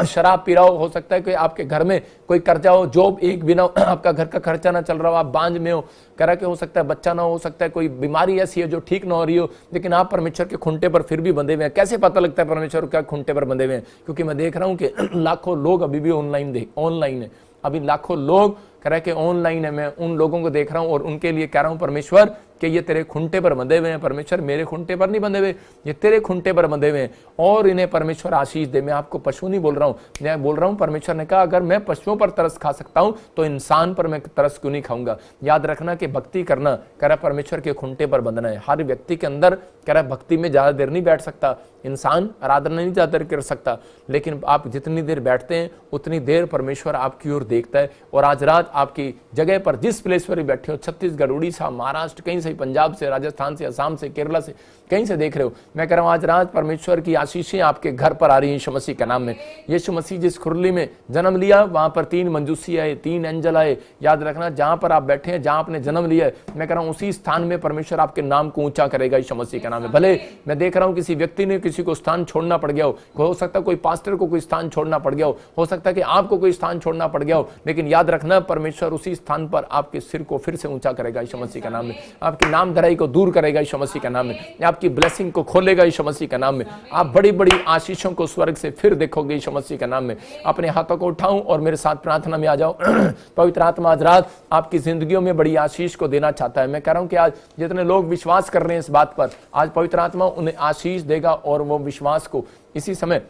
Speaker 1: शराब पी रहा हो सकता है कि आपके घर में कोई कर्जा हो, जॉब एक भी ना हो, आपका घर का खर्चा ना चल रहा हो, आप बांझ में हो, कह रहा कि हो सकता है बच्चा ना हो सकता है कोई बीमारी ऐसी है जो ठीक ना हो रही हो, लेकिन आप परमेश्वर के खूंटे पर फिर भी बंधे हुए हैं। कैसे पता लगता है परमेश्वर के खूंटे पर बंधे हुए हैं? क्योंकि मैं देख रहा हूं कि लाखों लोग अभी भी ऑनलाइन है। अभी लाखों लोग कह रहे कि ऑनलाइन है। मैं उन लोगों को देख रहा हूं और उनके लिए कह रहा हूं परमेश्वर कि ये तेरे खूंटे पर बंधे हुए हैं। परमेश्वर मेरे खूंटे पर नहीं बंधे हुए, ये तेरे खूंटे पर बंधे हुए हैं और इन्हें परमेश्वर आशीष दे। मैं आपको पशु नहीं बोल रहा हूं, मैं बोल रहा हूं परमेश्वर ने कहा अगर मैं पशुओं पर तरस खा सकता हूं तो इंसान पर मैं तरस क्यों नहीं खाऊंगा। याद रखना कि भक्ति करना कह रहा परमेश्वर के खूंटे पर बंधना है। हर व्यक्ति के अंदर कह रहा भक्ति में ज्यादा देर नहीं बैठ सकता, इंसान आराधना नहीं ज्यादा देर कर सकता, लेकिन आप जितनी देर बैठते हैं उतनी देर परमेश्वर आपकी ओर देखता है। और आज रात आपकी जगह पर जिस प्लेस पर भी बैठे हो, छत्तीसगढ़, उड़ीसा, महाराष्ट्र, कहीं से, पंजाब से, राजस्थान से, असम से, केरला से, कहीं से देख रहे हो, मैं कह रहा हूं आज रात परमेश्वर की आशीषें आपके घर पर आ रही हैं यीशु मसीह के नाम में। यीशु मसीह जिस खुरली में जन्म लिया वहां पर 3 मंजूसी आए, 3 एंजल आए। याद रखना जहां पर आप बैठे हैं, जहां आपने जन्म लिया है, मैं कह रहा हूं उसी स्थान में परमेश्वर आपके नाम को ऊंचा करेगा यीशु मसीह के नाम में। भले मैं देख रहा हूं किसी व्यक्ति ने किसी को स्थान छोड़ना पड़ गया हो सकता है कोई पास्टर को कोई स्थान छोड़ना पड़ गया हो सकता है कि आपको कोई स्थान छोड़ना पड़ गया हो, लेकिन याद रखना परमेश्वर उसी स्थान पर आपके सिर को फिर से ऊंचा करेगा यीशु मसीह के नाम में। आपकी नामधराई को दूर करेगा यीशु मसीह के नाम में, आपकी ब्लेसिंग को खोलेगा यीशु मसीह के नाम में। आप बड़ी बड़ी आशीषों को स्वर्ग से फिर देखोगे यीशु मसीह के नाम में। अपने हाथों को उठाऊं और मेरे साथ प्रार्थना में आ जाओ। पवित्र आत्मा आज रात आपकी जिंदगियों में बड़ी आशीष को देना चाहता है। मैं कह रहा हूं कि आज जितने लोग विश्वास कर रहे हैं इस बात पर, आज पवित्र आत्मा उन्हें आशीष देगा और वो विश्वास को इसी समय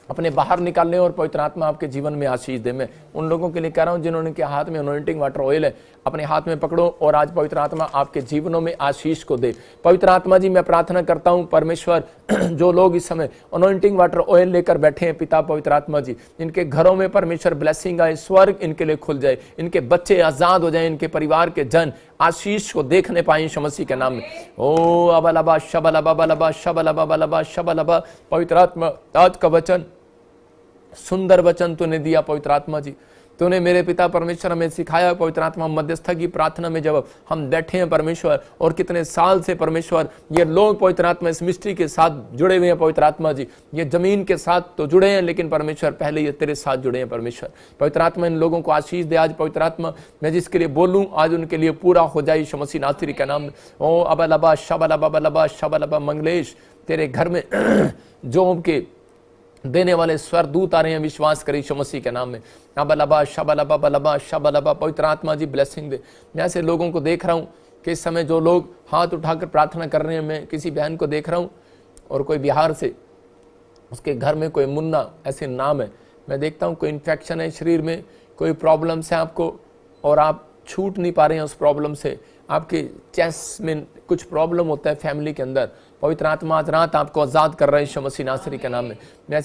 Speaker 1: अपने बाहर निकालने और पवित्र आत्मा आपके जीवन में आशीष दे। मैं उन लोगों के लिए कह रहा हूं जिन्होंने के हाथ में अनॉइंटिंग वाटर ऑयल है, अपने हाथ में पकड़ो और आज पवित्र आत्मा आपके जीवनों में आशीष को दे। पवित्र आत्मा जी मैं प्रार्थना करता हूं परमेश्वर जो लोग इस समय अनॉइंटिंग वाटर ऑयल लेकर बैठे हैं, पिता पवित्र आत्मा जी इनके घरों में परमेश्वर ब्लेसिंग आए, स्वर्ग इनके लिए खुल जाए, इनके बच्चे आजाद हो जाए, इनके परिवार के जन आशीष को देखने पाए यीशु मसीह के नाम में। ओ अबलबा शबलबा बलबा शबलबा बलबा शबलबा। पवित्र आत्मा आज का वचन, सुंदर वचन तूने दिया पवित्र आत्मा जी, तूने मेरे पिता परमेश्वर हमें सिखाया पवित्र आत्मा मध्यस्थता की प्रार्थना में जब हम बैठे हैं परमेश्वर, और कितने साल से परमेश्वर ये लोग पवित्र आत्मा इस मिस्ट्री के साथ जुड़े हुए हैं पवित्र आत्मा जी, ये जमीन के साथ तो जुड़े हैं लेकिन परमेश्वर पहले ये तेरे साथ जुड़े हैं परमेश्वर। पवित्र आत्मा इन लोगों को आशीष दे। आज पवित्र आत्मा मैं जिसके लिए बोलूं आज उनके लिए पूरा हो जाए यीशु मसीह नासरी का नाम। ओ अबलबा शबलबा बलबा शबलबा। मंगलेश तेरे घर में जोब के देने वाले स्वर्गदूत आ रहे हैं, विश्वास करें यीशु मसीह के नाम में। अबलबा शबलबा बलबा शबलबा, पवित्र आत्मा जी ब्लेसिंग दे। मैं ऐसे लोगों को देख रहा हूँ कि इस समय जो लोग हाथ उठाकर प्रार्थना कर रहे हैं, मैं किसी बहन को देख रहा हूँ और कोई बिहार से, उसके घर में कोई मुन्ना ऐसे नाम है, मैं देखता हूँ कोई इन्फेक्शन है शरीर में, कोई प्रॉब्लम्स है आपको और आप छूट नहीं पा रहे हैं उस प्रॉब्लम से, आपके चेस्ट में कुछ प्रॉब्लम होता है फैमिली के अंदर, पवित्र आत्मा आज रात आपको आज़ाद कर रहे हैं यीशु मसीह नासरी के नाम में। मैं